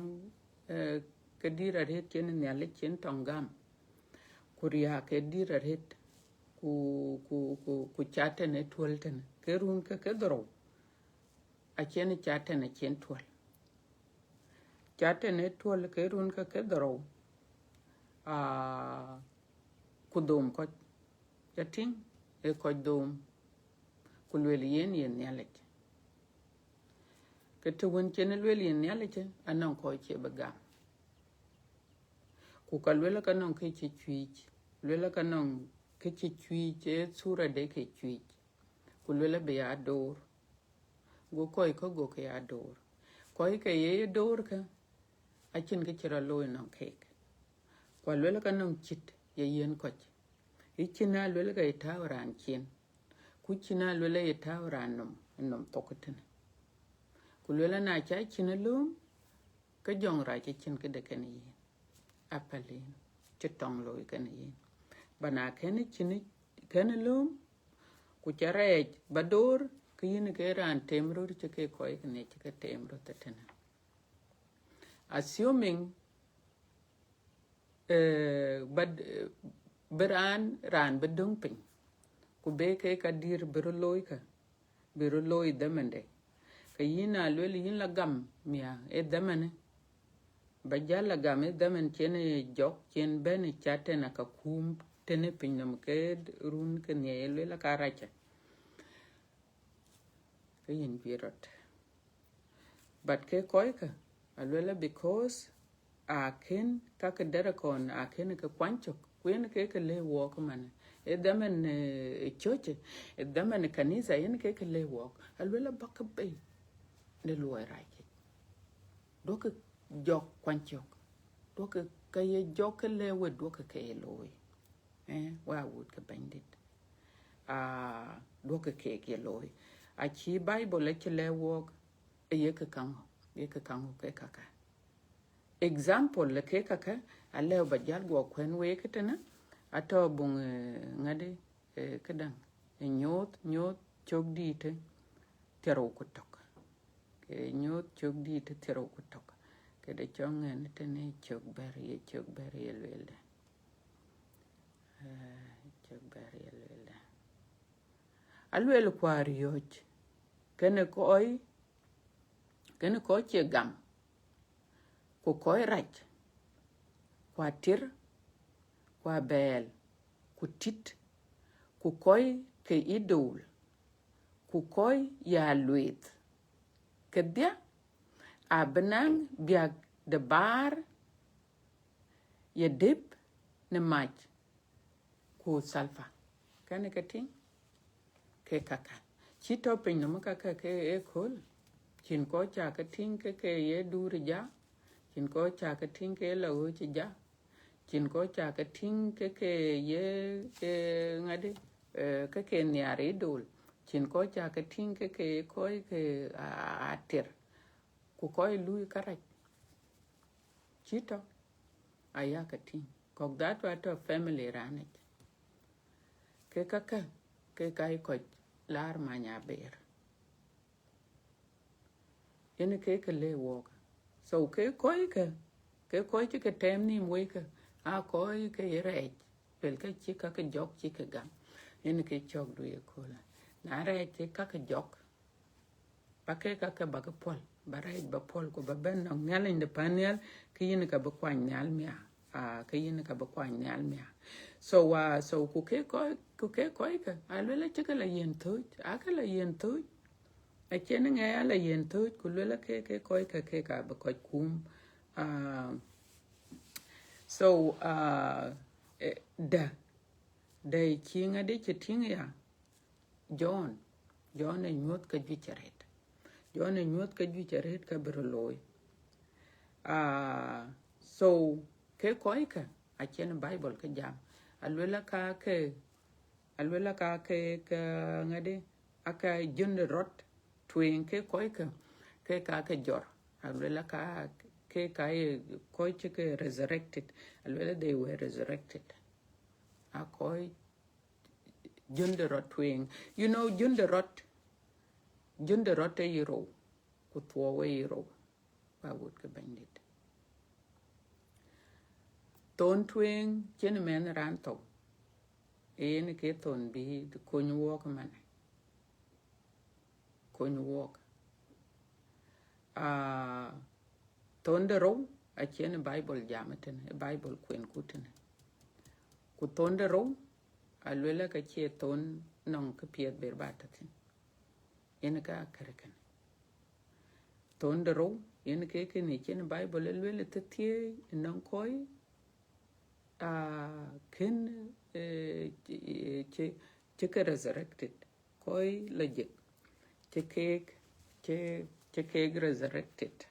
ke dira ret chene nyale chen tong gam kuria ke dira ret ku chate ne tolten ke run ke doro a chene chate ne chen tol chate ne tol ke run ke doro a kudum ko chating e ko dum kulwel yen nyale cái tu win chen lwe lien ya le che anong ko che bagam ku ka lwe ka nong ke che chui lwe ka nong ke che chui che sura de ke chui ku lwe be ya dor go ko go ke ya dor ko ke ye dor ka a chin ke chira lo nong ke ko lwe ka nong chit ye yen ko ichina lwe ka ita ran chen ku china lwe ita ran nom tokotin ku lwe na cha chin lum ka jong ra che chin ke de ken yi apalin che tong lo ken yi bana ken chin ken lum ku chare bador ke yin ke ran temro che ke ko ne che ke temro teten assuming bad beran ran bedung pin ku be ke ka dir bero loy demende ke yina lwel yin la gam mia e demene ba jala gam e demen chene jok chen ben chate na ka kum tene pinnam ke run ke ne lwel ka racha ke yin birot but ke koika alwela because a ken ka ke dere kon a ken ke kwanchok kwen ke le walk man e damen choche e damen kanisa yen ke le walk alwela bakabe ne luai raike dok jok kwanchok dok ke ye jok le we dok ke loy wa would ke bandit dok ke loy a chi bible ke le walk e ye ke kango ke kaka example le ke kaka ale ba jar go kwen we ketena ato bung ngade kedang nyot chok di te tero kutok ke nyot chok di te tero kutok ke de chongen te ne chok bari lwelde chok bari lwelde alwel kwarioj kene ko che gam ku koy rach kwa tir kwa bel ku tit ku koy ke idol ku koy ya luet ke dia abnang biag de bar ye dip ne mach ku salfa kane kating ke kaka chito pin no kaka ke e kol chin ko cha kating ke ye dur ja chin ko cha kating ke la o chi ja chin ko cha kating ke ye ngade ke niare dol chin ko cha kating ke koy ke atir ku koy lui karaj chito aya kating kok that what a family ranich ke kaka ke kai ko lar manya ber ene ke le wok so ke koy ke tem ni mwe ke a koy ke re pel ke chi ka ke jok chi ke gam ene ke chok du ye kola na re ke ka ke jok pa ke ka ke ba ke pol ba re ba pol ko ba ben no nyal inde panel ke yin ka ba kwa nyal mia ke yin ka ba kwa nyal mia so ku ke koy ke a le che ke la yen tu a ke la yen tu a chen nge la yen tu ku le ke koy ke ka ba ko kum da chinga de chiting ya John e nyot ka gicheret John e nyot ka gicheret ka berloy so ke koika a chen bible ka jam alwela ka ke ka ngade aka jun rot twin ke koika ke ka jor alwela ka ke koike ke resurrected alwela they were resurrected a koi junde rot twing you know junde rot e yero ku tuo we yero ba would ke bandit ton twing chen men ran to en ke ton bi ko nyu wok man ko nyu wok ton de ro a chen bible jamaten bible kwen kuten ku ton de ro alwela ka che ton non ka piet ber batatin en ka karkan tondero yen ke ni chen Bible le te tie non koi ken che resurrected koi legit che resurrected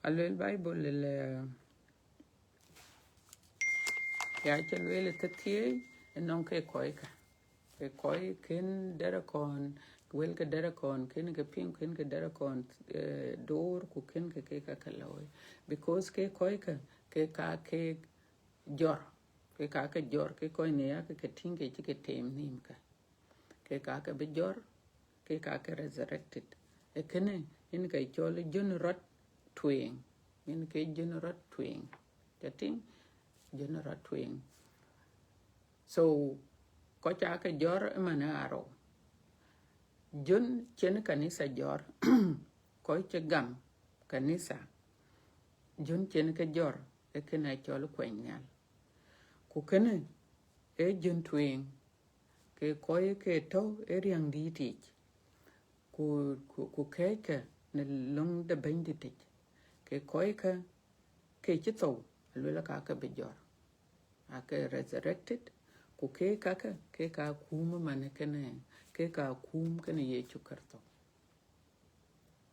allora il Bible ya che le te tie non che koi ken dera kon wel ke dera kon ken ke pin ken ke dera kon door ku ken ke ka kaloy because ke koi ke jor ke jor ke koi ne ya ke tinge ke tem nim ke be jor ke resurrected e kene in ke chole jun rot twing in ke jun rot twing chating jun rot twing so ko cha ke jor manaro jun chen kanisa jor ko che gam kanisa jun chen ke jor e kena chol kwenyal ku kene e jun twing ke ko ke to e riang di ti ku ke ne long de bandit ke ko ke chito lula ka be jor ake resurrected ku ke ka kuma mane kene ke ka kum kene Yesu Kristo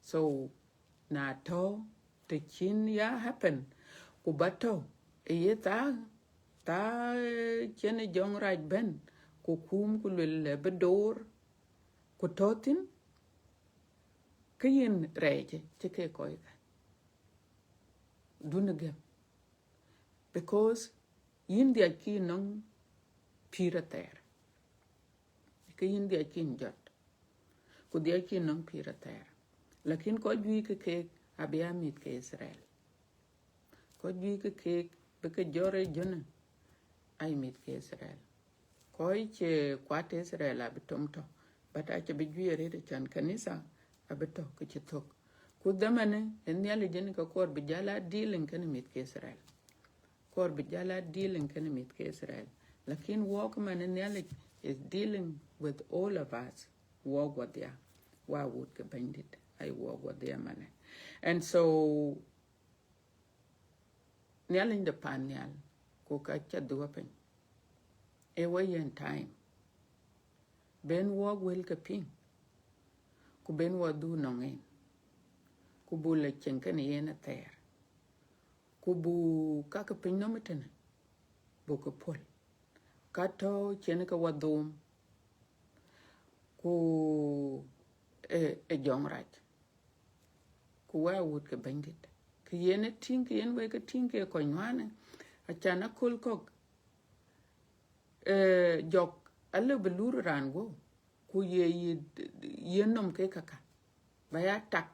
so na to te chin ya happen ku bato e ta chene jong raj ben ku kum ku le bedor ku totin ke yin reje te ke koi dunage because yin dia ki non pirater ke yin dia ki jot ku dia ki non pirater lakin ko jui ke abia mit ke Israel ko jui ke be ke jore jona ai mit ke Israel ko che kwate Israel abitomto bata che be jui re chan kanisa abito ke chitok ku damane en yale jen ka kor bi jala dealing kan mit ke Israel kor bi jala dealing kan mit ke Israel lakin walk man en yale is dealing with all of us walk with ya wa would ke bandit I walk with their money and so nyal in the pan nyal ko ka cha duapen e way in time ben walk wel ka pin ku ben wa du nongen ku bu le chen kan yena ter ku bu ka ka pin no meten bu ko pol ka to chen ka wa dum ku e jong raj ku wa would ke bandit ke yene tin ke yen we ke tin ke ko nyane achana kul ko jok alle belur rango ku ye nom ke kaka baya tak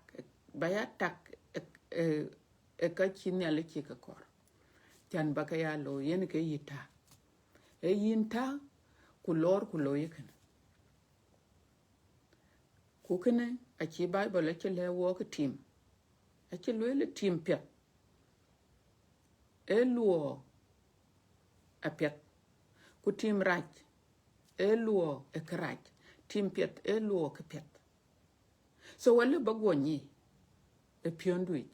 ka chini ale chi ka kor chan baka ya lo yen ke yita e yinta ku lo yeken ku kene a chi Bible che le wo ke team a che le team pet e luo a pet ku team raj e luo e kraj team pet e luo ke pet so wale bagwoni e piondui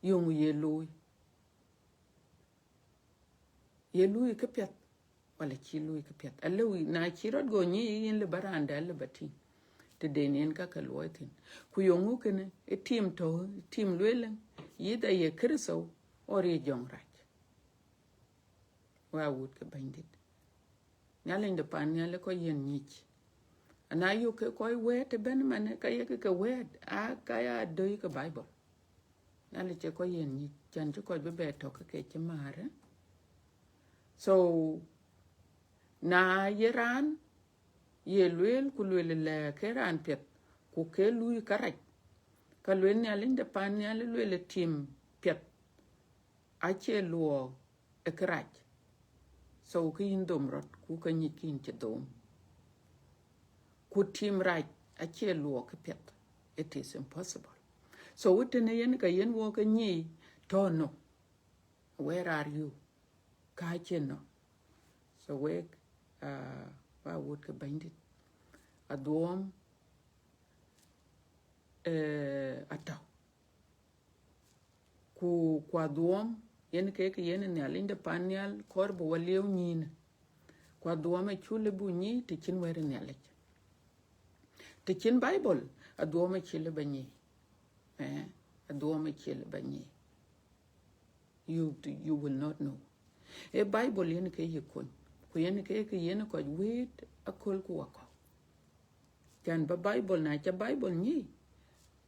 yung ye lui ke pet wala chi lui ke pet alui na chi rod goni yin le baranda le bati te denien ka kalwatin ku yongu kene e team lwele yida ye kriso ori jongraj wa wut ke bandit nyalen de pan nyale ko yen nyich ana yu ke koy wete ben mane ka ye ke wet a ka ya do ke Bible nyale che ko yen nyich chan che ko be to ke che mare so na yeran ye lwel ku lwel le ke ran pet ku ke lui karaj ka lwel nyalen de pan nyale lwel team pet a che luo e kraj so ke indom rot ku ka nyikin che dom ku team right a che luo ke pet it is impossible so witene yen ka yen wo ka nyi to no where are you ka che no so we wa wood ka bandit aduom ataw ku aduom yen ke yen ne alinda panial korbo walew nyina ku aduom chule bu nyi ti chin were ne alech ti chin bible aduom chile banyi aduom chile banyi you will not know e bible yen ke yikon ku yen ke yen ko wit akol ku wako kan ba bible na cha bible nyi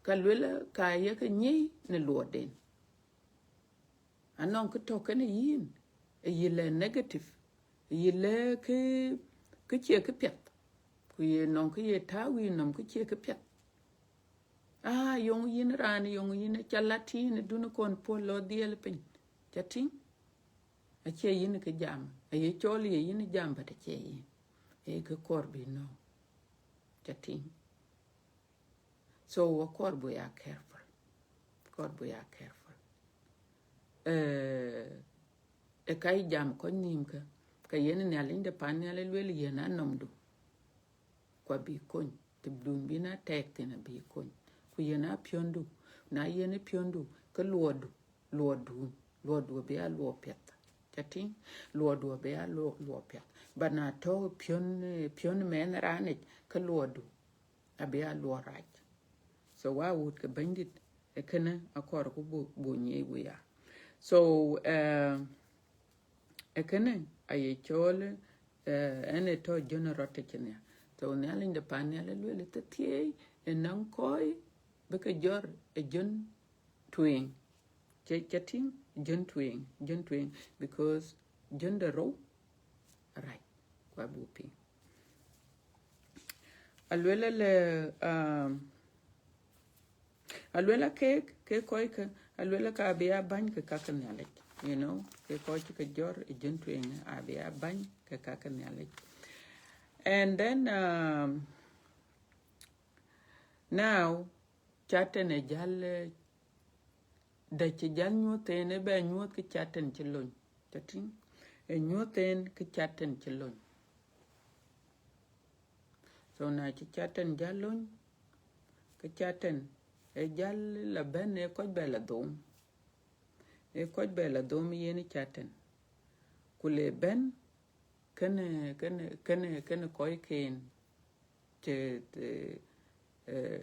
kalwela ka ye ke nyi ne loden anon ko to ken yin e yile negative yile ke che ke pet ku ye non ke ye tawi non ke che ke pet yong yin ran yong yin cha latin dun kon polo diel pin chating a che yin ke jam ye choli yin jam ba che yin e ke korbi no chating so wa korbo ya careful korbo ya careful e kai jam ko nim ka yen ne alinde panel lwel yen anomdu kwa bi kon te dum bina tek tena bi kon ku yena piondu na yene piondu ka luodu be a luo pet chating luodu be a luo pet bana to pion men rane ka luodu abe a luo raj so wa would ka bandit e kana akor ko bo nye we ya so e kana ay chole ene to general tekenya so ne alin de panel le te tie en koy be ka jor e jon twing chating jon twing because jon the row right kwa bupi alwela le alwela ke koy ka alwela ka biya ban ka kakan yalek you know ke koy ka jor e jon twing a biya ban ka kakan yalek and then now chaten e jal da ci jal nyoten e be nyot ke chaten ci lon chating e nyoten ke chaten ci lon so na ci chaten jalon ke chaten e jal la ben e ko be la dom yeni chaten kule ben kene koy ken te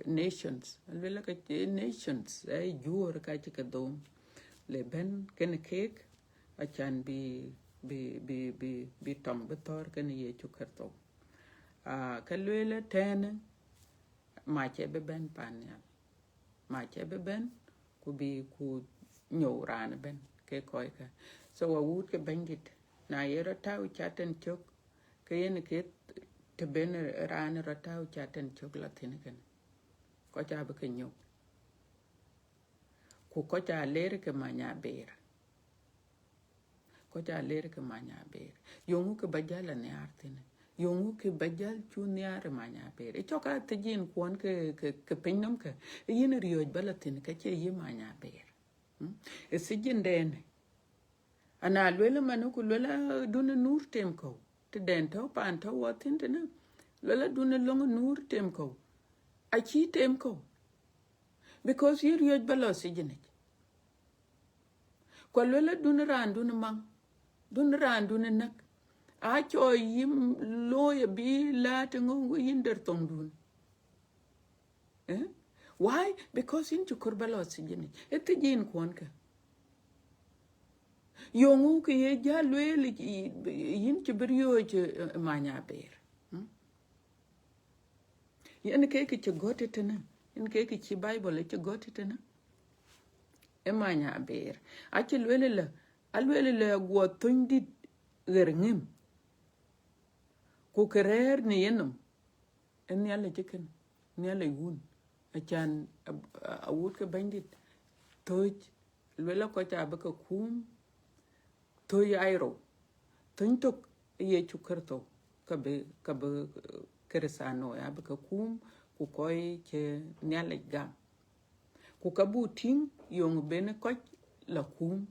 nations alwela ka nations ay jur ka ci ka dom le ben kene kek achan bi tom betor kene ye ci karto kalwela ten ma che be ben panyal ma che be ben ku bi ku nyow ran ben ke koy ka so wa wut ke bandit na yero taw chaten chok ke yen ke te ben ran ro taw chaten chok la tin ken ko cha be ke nyow ku ko cha ler ke manya ber ko cha ler ke manya ber yongu ke bajala ne artin yongu ke bajal chu ne ar manya ber e choka te jin kwon ke pinnum ke yin rioj balatin ke che yi manya ber e sijin den ana lwela manu ku lwela dun nur tem ko te den to pan to watin te na lwela dun long nur tem ko a chi tem ko because you rioj balo sijin ko lwela dun ran dun mang dun ran dun nak a cho yim loya bi la te ngu yinder tong dun why because in chukur balo sijin e te jin kwon ka yongu ke ye jalwel yin ci brio ci manya ber yen ke ci gote tena yen ke ci bible ci gote tena e manya ber a ci alwele la go tondi gerngem ku kerer ni yenum en yalla jiken ni yalla yun a chan a wut ke bandit toj lwela ko ta baka kum to yairo tuntok ye chukarto kabe keresano ya baka kum ku koy ke nyale gam ku kabutin yong bene ko la kum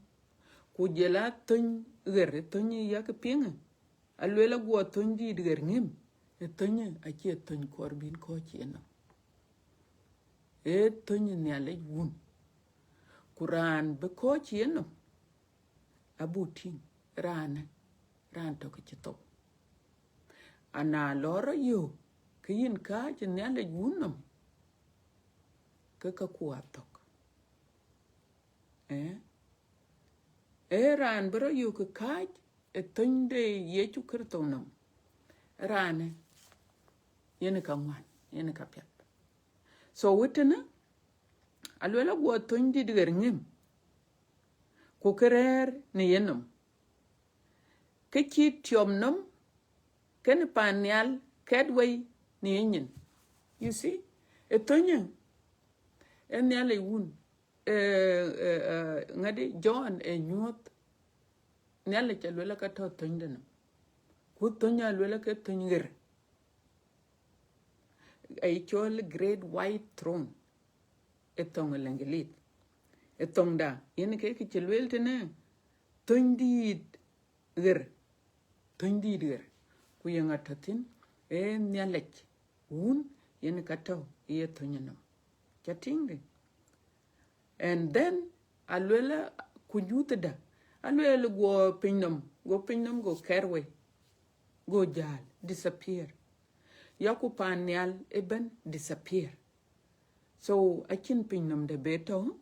ku jela tun gere tun ya ke pinga alwela go tondi diger ngim e tonye aki ton korbin ko cheno e tonye ne ale wun kuran be ko cheno abutin ran to ke to ana loro yo kin ka ne ale wunnom ka kuatok ran bro yo ka e tonde yechu kirtonam rane yene ka ngwan yene ka pet so witena alwela go tondi diger ngim ko kerer ne yenom ke chi tiomnom ken panyal kedway ne yin you see e tonye en yale wun ngadi John e nyot nelle chalwela ka to tondena ku tonya lwela ka tonyger ay chol great white throne etong lengelit etong da yen ke chalwel tene tondid ger ku yanga tatin e nyalech wun yen ka to ye tonyena chatingde and then alwela kujutada alwela go pinnum go kerwe go jal disappear yaku panyal eben disappear so akin pinnum de beto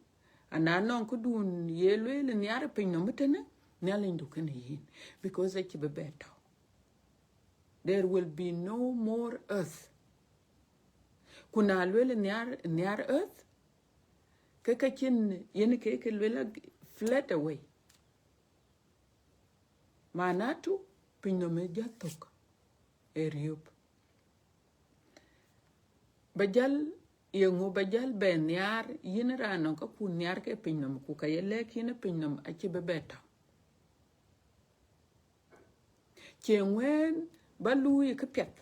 ananon kudun yelwele nyare pinnum tene nyale ndukene yin because achi be beto there will be no more earth kuna alwele nyar earth kakakin yen ke lwela flat away manatu pinnome jatok eriop bajal yengo bajal ben yar yinrano ka kun yar ke pinnom ku kayele kine pinnom achi bebeta chenwen balui ke pet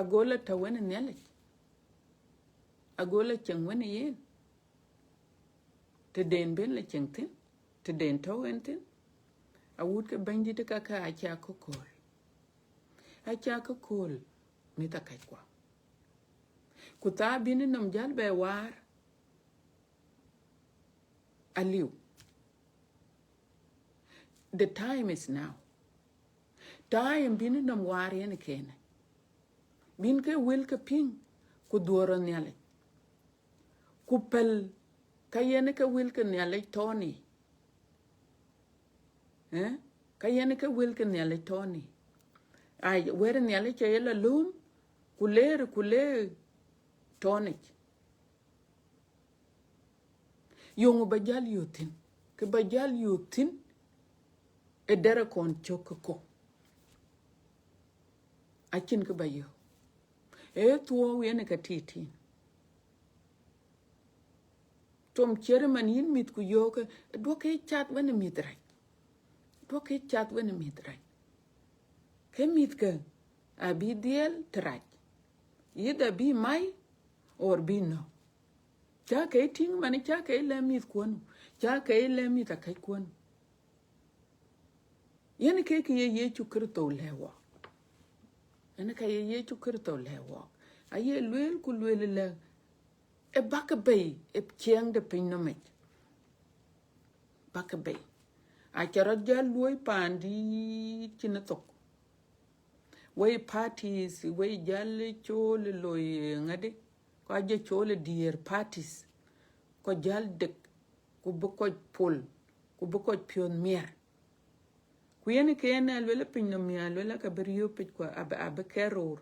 agola tawene nele agola chenwen yen te den ben le chengtin te den tawentin awut ke bandite kaka acha kokol mita kai kwa kuta bini nam jal be war aliu the time is now time bini nam war yen kene bin ke wil ke ping ku doro nyale ku pel kayene ke wil ke nyale toni kayene ke wil ke nyale toni ay wer nyale che yela lum kuler tonic yongo bajal yotin ke bajal yotin e dere kon chokko akin ke bayo e tuo wene ka titi tom chairman yin mit ku yoke do ke chat wene mitrai ke mit ke abidiel traj yida bi mai or bi no cha ke ting mani cha ke le mit kwonu cha ke le mit akai kwonu yen ke ye chukrto lewa ene ka ye chukrto lewa aye lwel ku lwel le e bakabay e chiang de pinnomet bakabay a chara jaloi pandi chinatok way parties way jalle chol loy ngade ko aje chole dear parties ko jalde ku boko pol ku boko pion mier ku yene kene alwela pinno mi alwela ka beriyo pit ko abe keror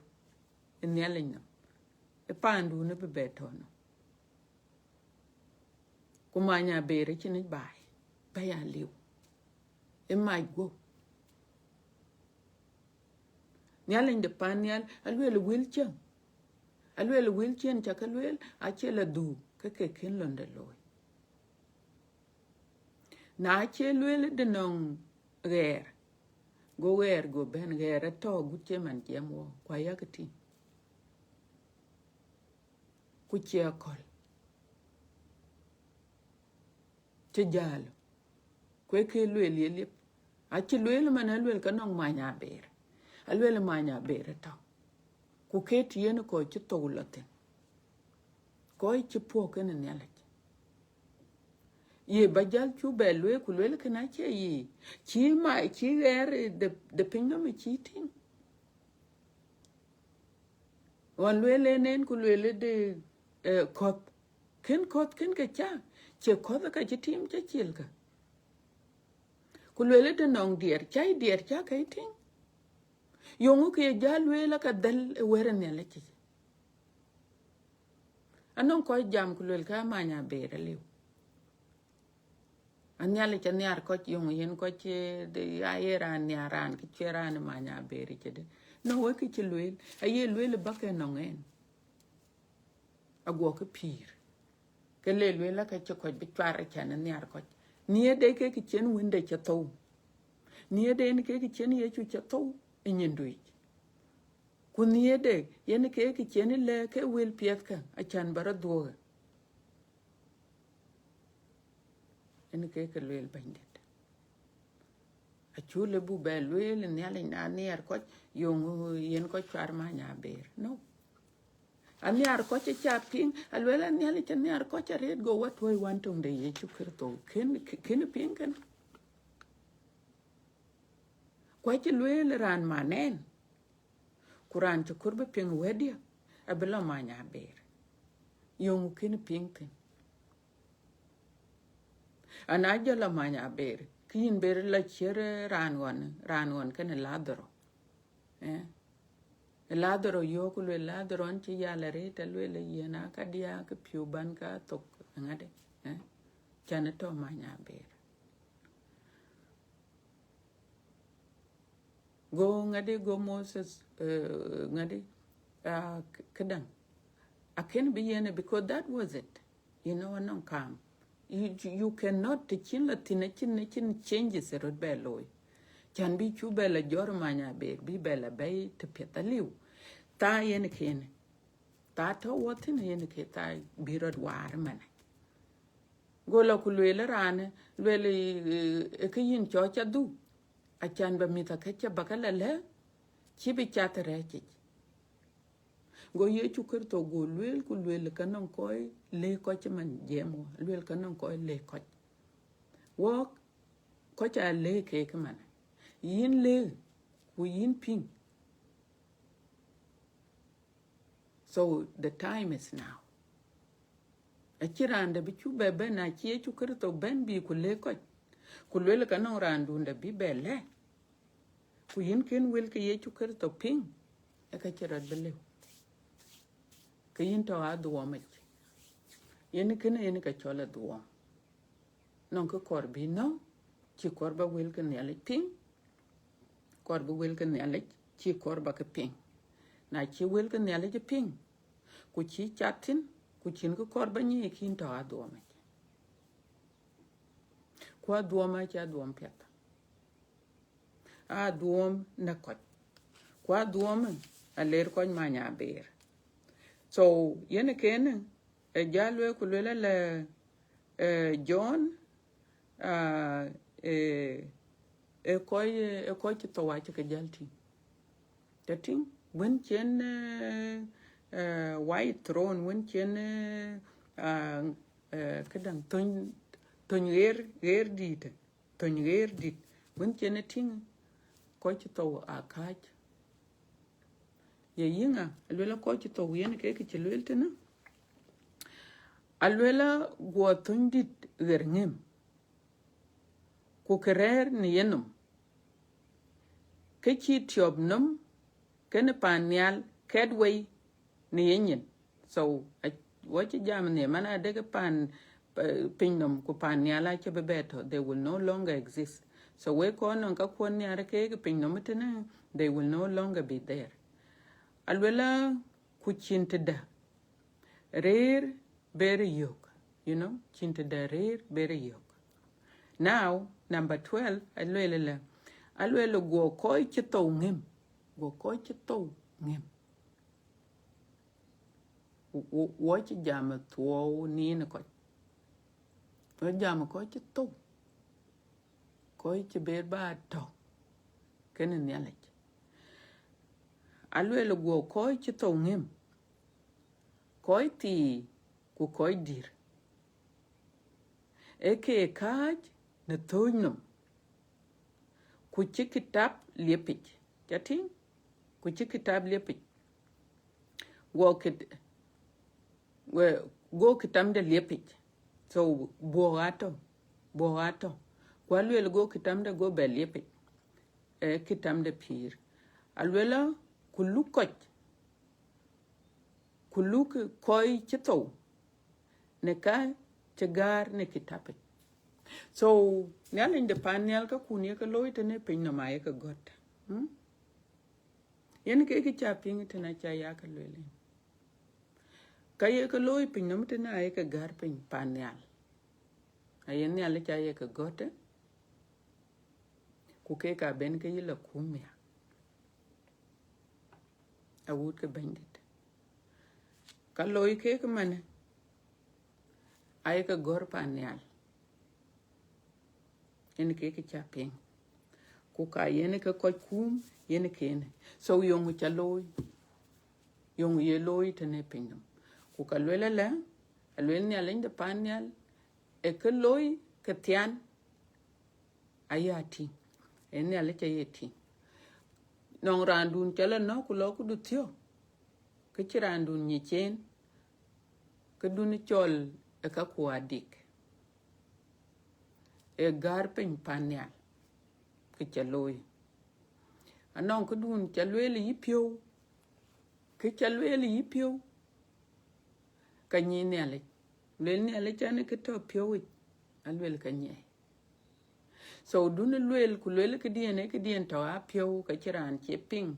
en yalenya e pandu ne be betono ku manya bere chini bai baya liu e mai go nyalen de panyal alwela wilchen chakalwel achela du ke ken londe loy na chelwel de non ger go ben ger to gutche man jemo kwa yakati ku chiakol tejalo kwe ke lwel yelip achi lwel man alwel kanong manya ber alwele manya bere to ku ket yen ko chi to latin ko chi po ken ne la ye bajal chu belwe ku lele kana che yi chi ma chi er de pinno mi chi tin wan lele nen ku lele de kot ken ka cha che kot ka chi tim cha chil ka ku lele de nong dier cha ka tin yongu ke jalwe la ka dal were ne la chi anon ko jam ku lele ka manya bere le anyale cha nyar ko yung yen ko che de ayera nyaran ki cheran manya bere che de no we ki lwel aye lwel ba ke no ngen agwo ke pir ke le lwel la ka che ko bi twar cha na nyar ko nie de ke ki chen winde cha to nie de ni ke ki chen ye chu cha to inyindui ku nie de yen ke ki chen le ke wil piet ka a chan bara do en ke lwel bande a chule bu belwel ne ale na ner ko yung yen ko char ma nya ber no ani ar ko cha ping alwela ne ale chen ar ko cha red go what we want on the ye chu kerto ken ping kan ko chi lwel ran manen kuran chu kurbe ping wedia abela ma nya ber yung ken ping kan ana jala ma nya ber kin ber la chere ran won kan ladro ladro yo ku le ladro an ci yala re ta le yena ka dia ka piu ban ka tok ngade chana to ma nya ber go ngade go Moses ngade kadang I can be yene because that was it you know non kam you cannot chin la chin changes it be loy can be chu bela jor manya be bela bay to petaliu ta yen ken ta to wotin yen ke ta birod war man gola ku le rane le ke yin cho cha du a chan ba mi ta ke cha bakala le chi bi cha tere chi go ye chu ker to go lwel ku lwel kanon koy le ko chi man jemo lwel kanon koy le ko wo ko cha le ke man yin le ku yin ping so the time is now achiranda bi chu bebe na chi chu kerto ben bi ku le ko ku le kanon randu nda bi bele ku yin ken wel ke ye chu kerto ping e ka chira bele ke yin to adu ma yin ken yin ka chola duo non ko korbi no chi korba wel ken ya le ping korba wel ken ya le chi korba ke ping na chi wel ken ya le ping ku chi chatin ku chin ko korba ni kin to adu ma ko adu ma cha adu peta adu na ko adu ma aler ko ma nya ber so yen ken e jalwe ku le John koy ci to wa ci ke jalti tatin wen chen white throne wen chen kadang ton yer dit wen chen tin koy ci to akaj ye yinga alwela koy ci to yen ke ci lweltena alwela go ton dit werngem ku kerer ni yenum ke chi tiobnum ken panial kedway ni yenyin so what jam ne mana de pan pinnum ku paniala ke bebeto they will no longer exist so we ko non ka ko ni ara ke pinnum tena they will no longer be there alwela ku chintida rer very yoke you know chintida rer very yoke now number 12 alwele go koy ci to ngem go koy ci to ngem wo ci jam to ni ne ko jam ko ci to koy ci ber ba to ken ne la alwele go koi chito ngim koi ti ku koi dir eke kaj ne toinum ku chikitab liepich chating ku chikitab liepich go kitam de liepich so boato kwalwele go kitam de go be liepich kitam de pir alwela kuluk koi chito ne ka chegar ne kitape so nyal in de panel ka kunie ka loite ne pin na mai ka got yen ke chaping tena cha ya ka lele ka ye ka loi pin na mtena ai ka gar pin panel ayen ne ale cha ye ka got ku ke ka ben ke yila kumya a wut ka bandit ka loi ke ka mane ai ka gor panel yen ke chaping ku ka yen ka ko kum yen ken so yong cha loi yong ye loi tene pin ku ka lele la alwen ne alen de panel e ka loi ka tian ayati en ne ale cha yeti nong randun chala no ku lo ku du thio ke chirandun ni chen ke dun chol e ka ku adik e gar pen panel ke chaloi anong ku dun chalwele yipio ke chalwele yipio ka ni ne ale le ale chane ke to pio alwele ka nye so dun lwel ku lwel ke dien to a pio ka chiran che ping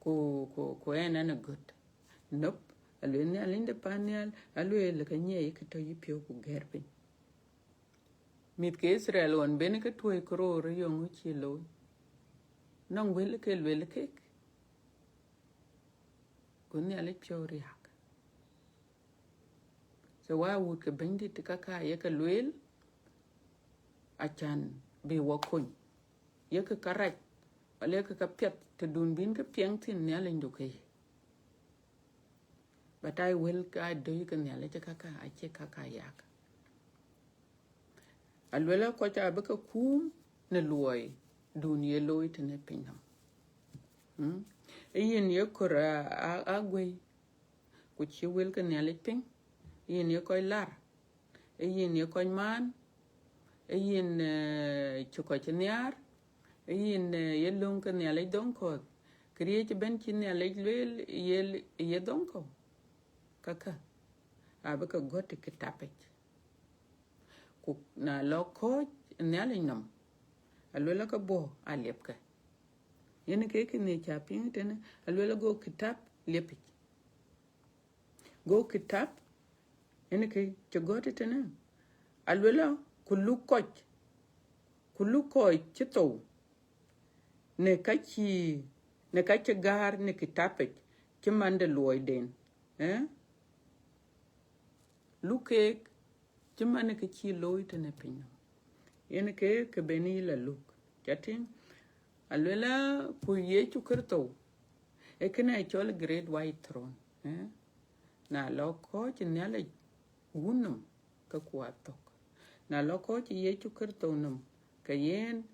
ku ena na good nope alwele ne alinde panel alwele ka nye ke to yipio ku gerpin mit ke Israel on ben ke toy kror yong chi lo nong wel ke ku ne ale pio riak so wa wut ke bendi te ka ye ke lwel achan be wakon ye ke karaj wale ke pet te dun bin ke pieng tin ne ale nduke batai wel ka do ke ne ale ka ache ka yak alwela ko ta be ka kum ne loy dun ye loy te ne pinam yin ye kora agwe ku chi wel ke ne ale ping yin ye ko lar yin ye ko man yin chuko chniar yin ye lung ke ne ale donko kriye ben chi ne ale lwel ye donko kaka abe ka gote ke tapet ku na lo ko ne ale nam alwela ka bo alep ka yen ke ne chaping tene alwela go kitap lepi go kitap yen ke chogote tene alwela kullu ko chito ne ka gar ne kitapet ke mande loiden luke ke mane ke chi loite ne pinyo yen ke beni la luk chatin alwela ku ye chukurto e kana chol great white throne na lo ko chinale unum ka kuatok na lo ko ye chukurto num ka yen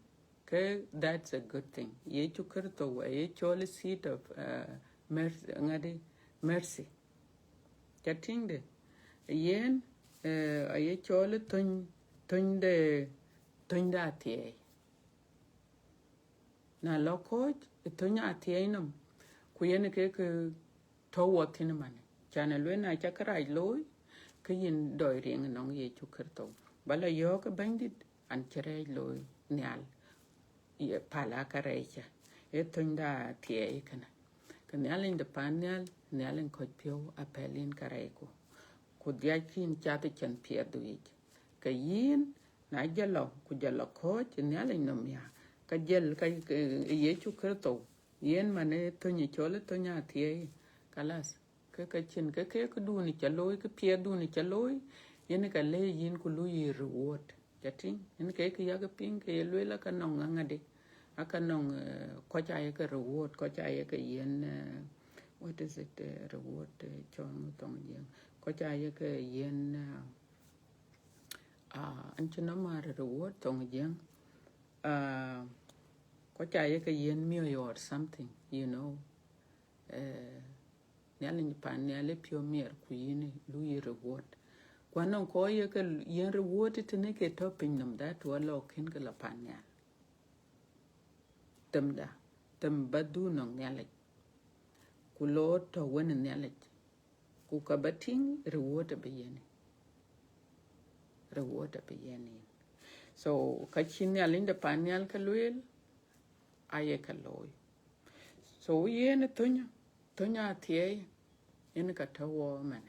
ke that's a good thing ye chukurto ye chol seat of mercy chatin de yen ye chol ton da tie na lo ko ton ya tie num ku yen ke to wotin man chana lwe na chakrai loy ke yin doi ring nong ye chukurto bala yo ke bandit an chere loy nyal ye pala karecha e ton da tie kana nyal in de panel nyal in ko pio apelin kareko ku diakin chate chen pie duit ka yin na jalo ku jalo ko nyal in no mia ka jel ka ye chukurto yen mane to ni chole to nya tie kalas ka chin ke du ni chaloy ke pie du ni chaloy yen ka le yin ku lu yi reward chatin yen ke ya ga pin ke le la ka no ngade aka nong ko cha ye ka reward ko cha ye ka yen what is it reward chong tong yen ko cha ye ka yen an chino mar reward tong yen ko cha ye ka yen mi or something you know nyalin pan nyale pio mier ku yini lu yi reward kwanon ko ye ka yen reward tene ke topping nam da to lo kin ka la pan nyal tem badu nong nyale ku lo to wen nyale ku ka bating reward be yeni so ka chin nyalin da pan nyal ka luel aye ka loy so yen tonya tie en ka tawo man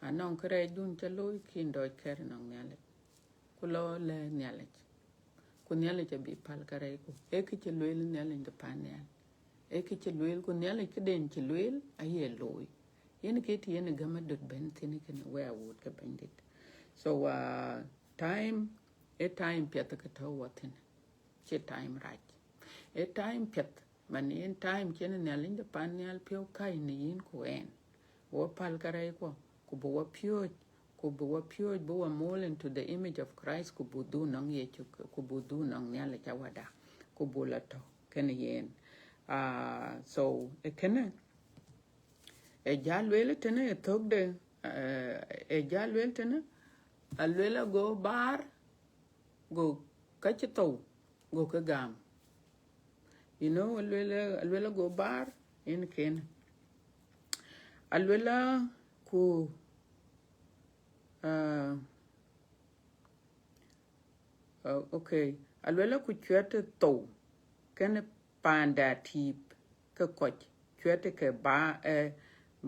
anon kre dun cha loy kin do ker nong nyale ku lo le nyale ku nyale cha bi pal kare ku e ki cha luel nyale da pan nyal e ki cha luel ku nyale ki den cha luel aye loy yen ke ti yen gama dot ben tin ken we would ka bandit so time pia ka tawo tin che time right e time pet man in time chen nyal in the pan nyal pio kai ni yin ku en wo pal karai ko ku bo pio bo more into the image of Christ ku bu nang ye ku bu nang nyal cha wada ku bu la to ken yen so e ken e jalwele tene e togde e jalwele tene alwela go bar go kachito go ka gam you know alwela go bar in ken alwela ku okay alwela ku chwete to ken panda tip ka koch chwete ke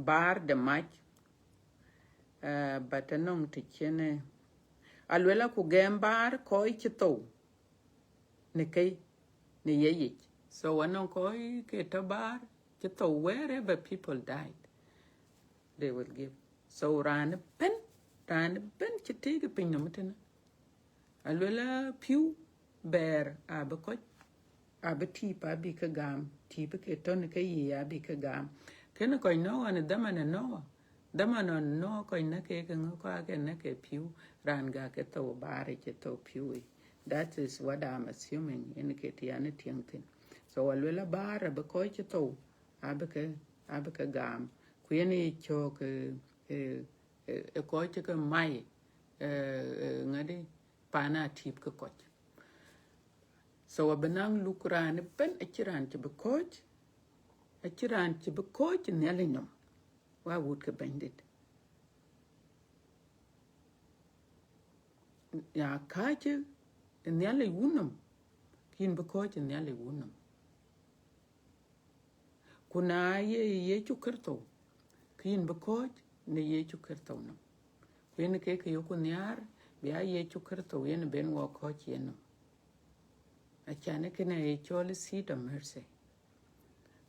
bar de mach batanong te chene alwela ku gembar ko ichito ne kai ne yeye so anon ko ke tabar chito wherever people died they will give so ran pen chitege pinno mutena alwela piu bear abako abati pa bi ka gam ti be ke ton ke ya bi ka gam ken ko no an damana no ko na ke ngo ko ke na ke piu ran ga ke to bare ke to piu that is what I'm assuming in ke ti an tiangtin so alwela bara be ko ke to abaka gam ku yeni chok ko ke mai ngade pana tip ko koch so abanang lukran pen achiran ke be coach nelinum wa would ke bandit ya kache nele wunum kin be coach nele wunum kuna ye chukerto kin be coach ne ye chukerto no wen ke yoku nyar biya ye chukerto yen ben wo coach yeno achane kene e chole seat of mercy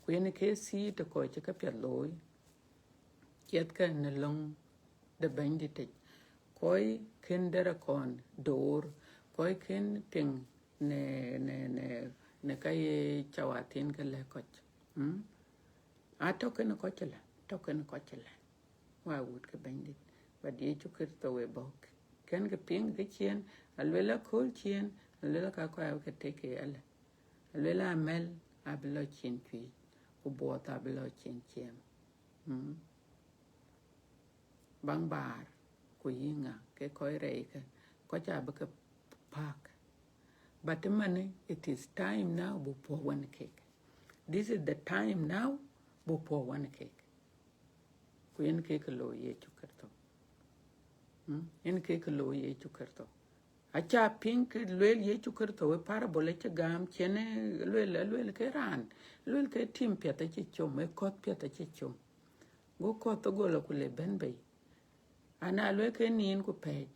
wen ke seat ko ka peloy kiet ka ne long de bandit koi ken dera kon dor koi ken ping ne kai chawatin ke le koch a token kochela wa would ke bandit but ye chukir to we bok ken ke ping ke chien alwela kol chien alwela ka ko ke teke ala alwela mel ablo chin twi ku bota ablo chin chiem bang bar ku yinga ke koi reike ko cha ba ke park but money it is time now before one cake this is the time now before one cake ku yen cake lo ye chukerto yen cake lo ye chukerto acha pink lwel ye chukerto we parabole che gam chene lwel ke ran lwel ke tim piata che chom e kot piata che chom go kot go lo ku le benbe ana lwel ke nin ku pej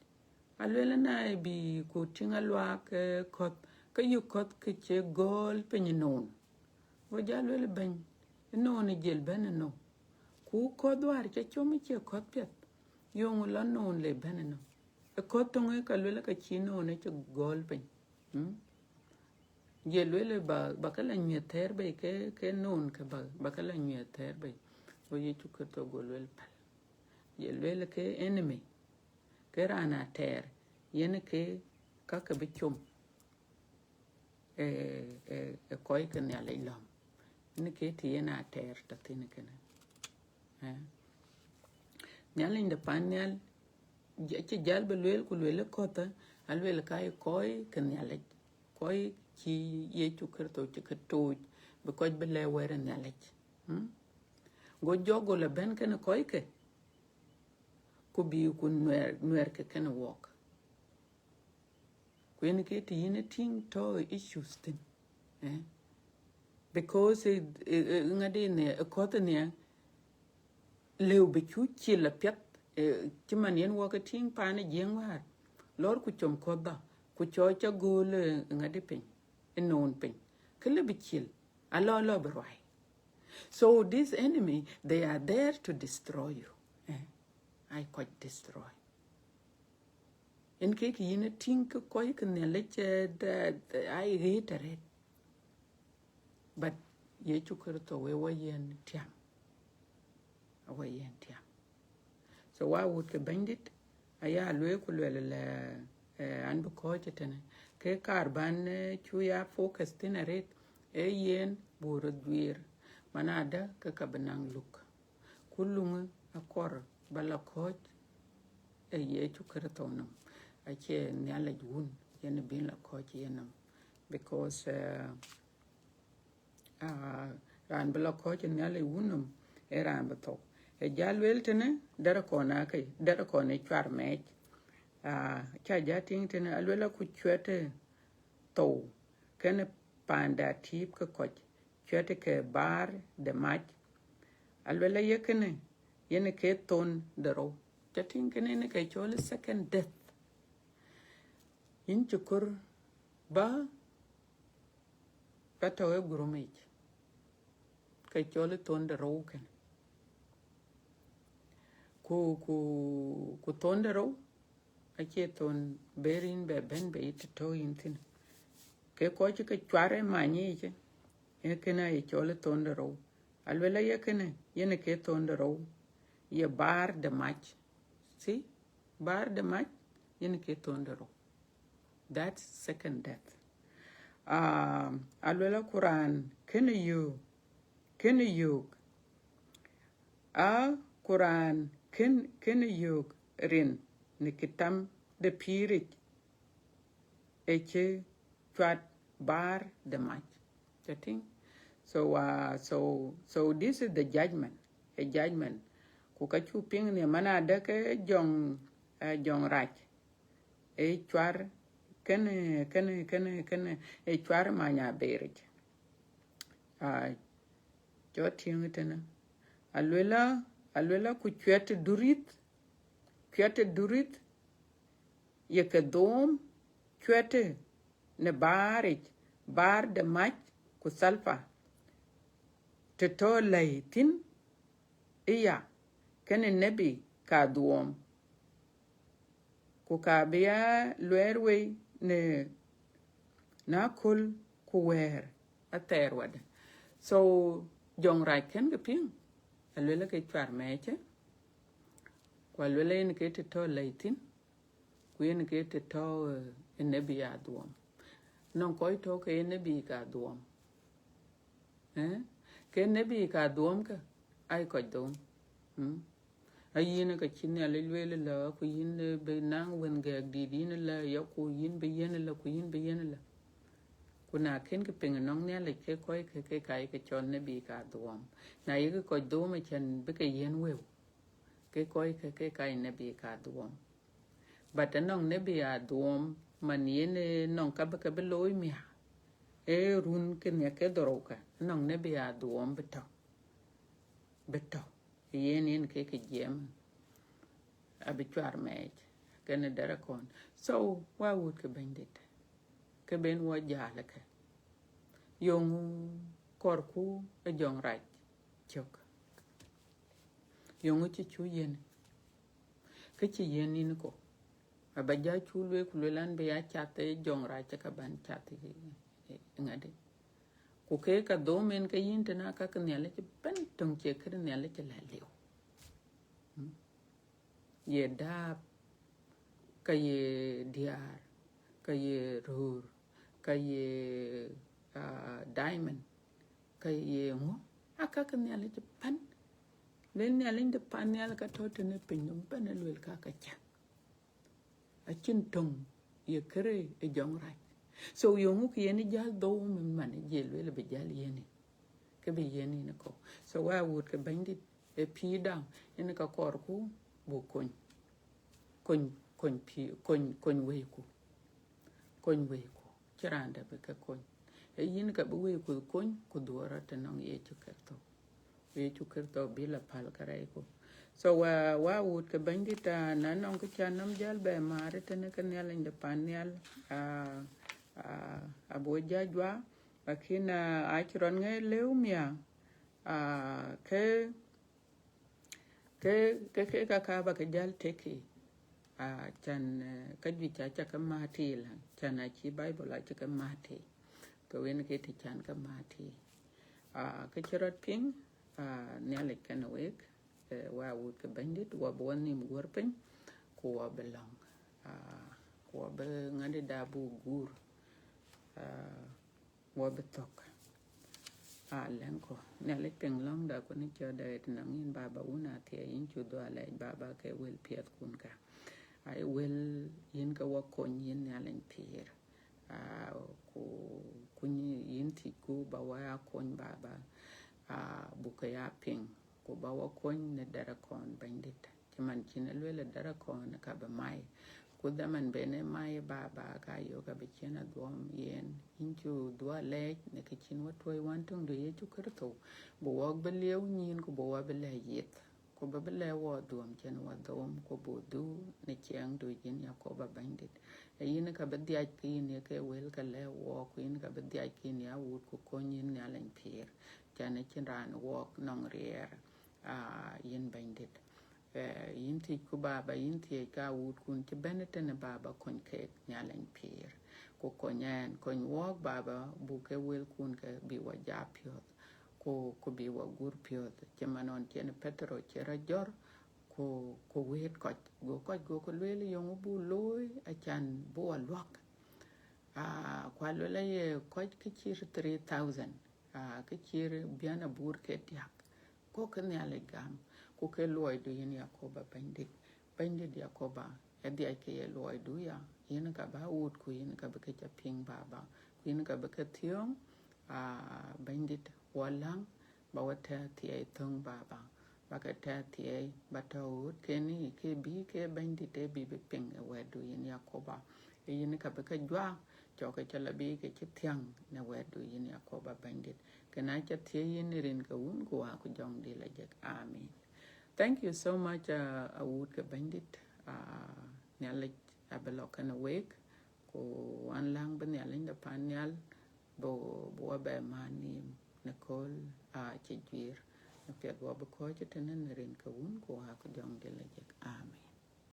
alwel na bi ku tinga lwa ke kot ke yu kot ke che gol pennon go ja lwel ben no ne jel ben no ku ko dwar che chom che kot piat yong lo non le ben no e kot to nge ka lwel ka chino ne che gol pen ye lwele ba kala nyue ther be ke non ke ba kala nyue ther be o ye chukerto go lwele pal ye lwele ke enemy ke rana ter yen ke ka be chum koy ke ne le lam ni ke ti yen a ter ta tin ke ne nyal in the panel ci jal be lwel ku lwele kota al wel kai koy ke ne le koy ki ye chukerto ci ke to be ko be le were ne le go jogo le ben ke ne koy ke ku bi ku nwer ke ken walk ku yen ke ti yin ting to issues tin because ngade ne ko te ne leu be chu chi la pet ti man yen wo ke ting pa ne jeng war lor ku chom ko da ku cho cha go le ngade pin non pin ke le bi chil alo be right. So this enemy, they are there to destroy you. I could destroy. In case you think koi can that I reiterate. But ye chukurto we yen tiam. Away yen tiam. So why would ke bandit? Aya lwe kulwele an buko chetene. Ke karban chuya focus tineret yen burudwir. Manada ke kabanang look. Kulunga akor bala coach ye chukurto no. Ache nyala jun yen bin la coach yenam because ran bala coach nyala wunum ran bato e jalwel tene dara kona kai dara kona chwar mech cha jating tene alwela ku chwete to kene panda tip ka coach chwete ke bar de mach alwela yekene yene ke ton daro jating kene ne kai chole second death in chukur ba patawe gurumej kai chole ton daro ken ku ton daro ake ton berin be ben be it to intin ke ko chi ke chware mani che e kena e chole ton daro alwela ye kene yene ke ton daro ye bar de match see bar de match yene ke ton daro that's second death alwela Quran kene you Quran kene you rin nikitam de pirit eche chat bar de match chatting so this is the judgment a judgment ku ka chu ping ne mana de ke jong rach e chwar kene e chwar manya berich cho ting tena alwela ku chwete durit ye ke dom chwete ne bar de mach ku salfa te to laitin iya kene nebi ka duom ku ka biya lwerwe ne na kul ku wer ater wad so jong rai ken ke ping alwela ke chwar meche kwa alwela yen ke te to laitin ku yen ke te to nebi ya duom non koi to ke nebi ka duom ke nebi ka duom ka ai ko dom ayina ka chinne alwela la ku yin be nang wen ga didin la ya ku yin be yen la ku yin be yen la kuna ken ke ping nong ne le ke koi ke kai ke chon ne bi ka duom na yi ko do me chen be ke yen we ke koi ke kai ne bi ka duom but nong ne bi a duom man yen nong ka be loy mi e run ke ne ke doroka nong ne bi a duom beto yen ke jem abituar me ke ne dara kon so wa would ke bendit ke ben wo jala ke yong korku e jong rach chok yong chi chu yen ke chi yen ni ko abaja chu le ku lan be ya chate jong rach ka ban chate ngade ku ke ka do men ka yin tana ka kan yalla ci ban tong ce kan yalla ci la lew ye da ka ye diar ka ye rur ka ye diamond ka ye ngo aka kan yalla ci pan len yalla de pan yalla ka to ne pinnum ban lwel ka ka cha a chin tong ye kere e jong rai so yongu ki yeni jal do men man je lwel be jal yeni ke be yeni ne ko so wa would ke bandi e pi down ene ka kor ku bu kon pi kon we ku kiranda be ka kon e yin ka bu we ku dora te nong ye chu kerto bila pal karai ku so wa would ke bandi ta nanong ke chanam jal be mare te ne kan yal inde panyal abo jajwa lakina achron nge leumia ke ka ba ke jal teki chan ka ji cha ka mati la chan a chi bible a ka mati to wen ke ti chan ka mati ke chirot ping nyale kan wek wa would ke bandit wa bonni mgorpen ko wa belong ko be ngade dabu gur wa betok lenko nyale peng long da ko ni cho da et na ngin baba una te yin chu do ala baba ke wel piet kun ka ai wel yin ka wa kon yin nyale pier ko kunyi yin ti ku ba wa kon baba bu ka ya peng ko ba wa kon ne dara kon bandit man kin le dara kon ka ba mai kudaman bene mai baba ka yo ka bechena dom yen inchu dua le ne kichin wa toy wantung do ye chu kerto bo wog belew nyin ko bo wa bele yet ko ba bele wo dom chen wa dom ko bo du ne chiang do yin ya ko ba bandit e yin ka ba dia ki ne ke wel ka le wo ko yin ka ba dia ki ne ya wut ko ko yin ne alen pier chane chin ran wo nong rier yin bandit yinti ku baba yinti ka wut kun ti benete ne baba kon ke nyalen pier ko konyan kon wok baba bu ke wel kun ke bi wa japio ko bi wa gur pio ti manon ti ne petro ti rajor ko wet ko le yong bu loy a chan bo lok kwa le ye ko ki chir 3000 ki chir biana bur ke tiak ko ke nyale gam ko ke loy do yin yakoba bandit yakoba edi ake loy do ya yin ka ba wut ko yin ka ba ke ping baba yin ka ba ke tiong bandit walang ba wata ti ai thong baba ba ka ta ti ai ba ta wut ke ni ke bi ke bandit e bi ping we do yin yakoba yin ka ba ke jwa cho ke chala bi ke tiang na we do yin yakoba bandit kana cha ti yin rin ka un ko ha ko jong di la jek amen. Thank you so much, Awud Bandit. Nyalek abelokan awake. Ko anlang ben nyaleng da panyal bo be mani Nicole chijir. Na piat bo ko chitenen rin ka un ko ha ko jong de la jek. Amen.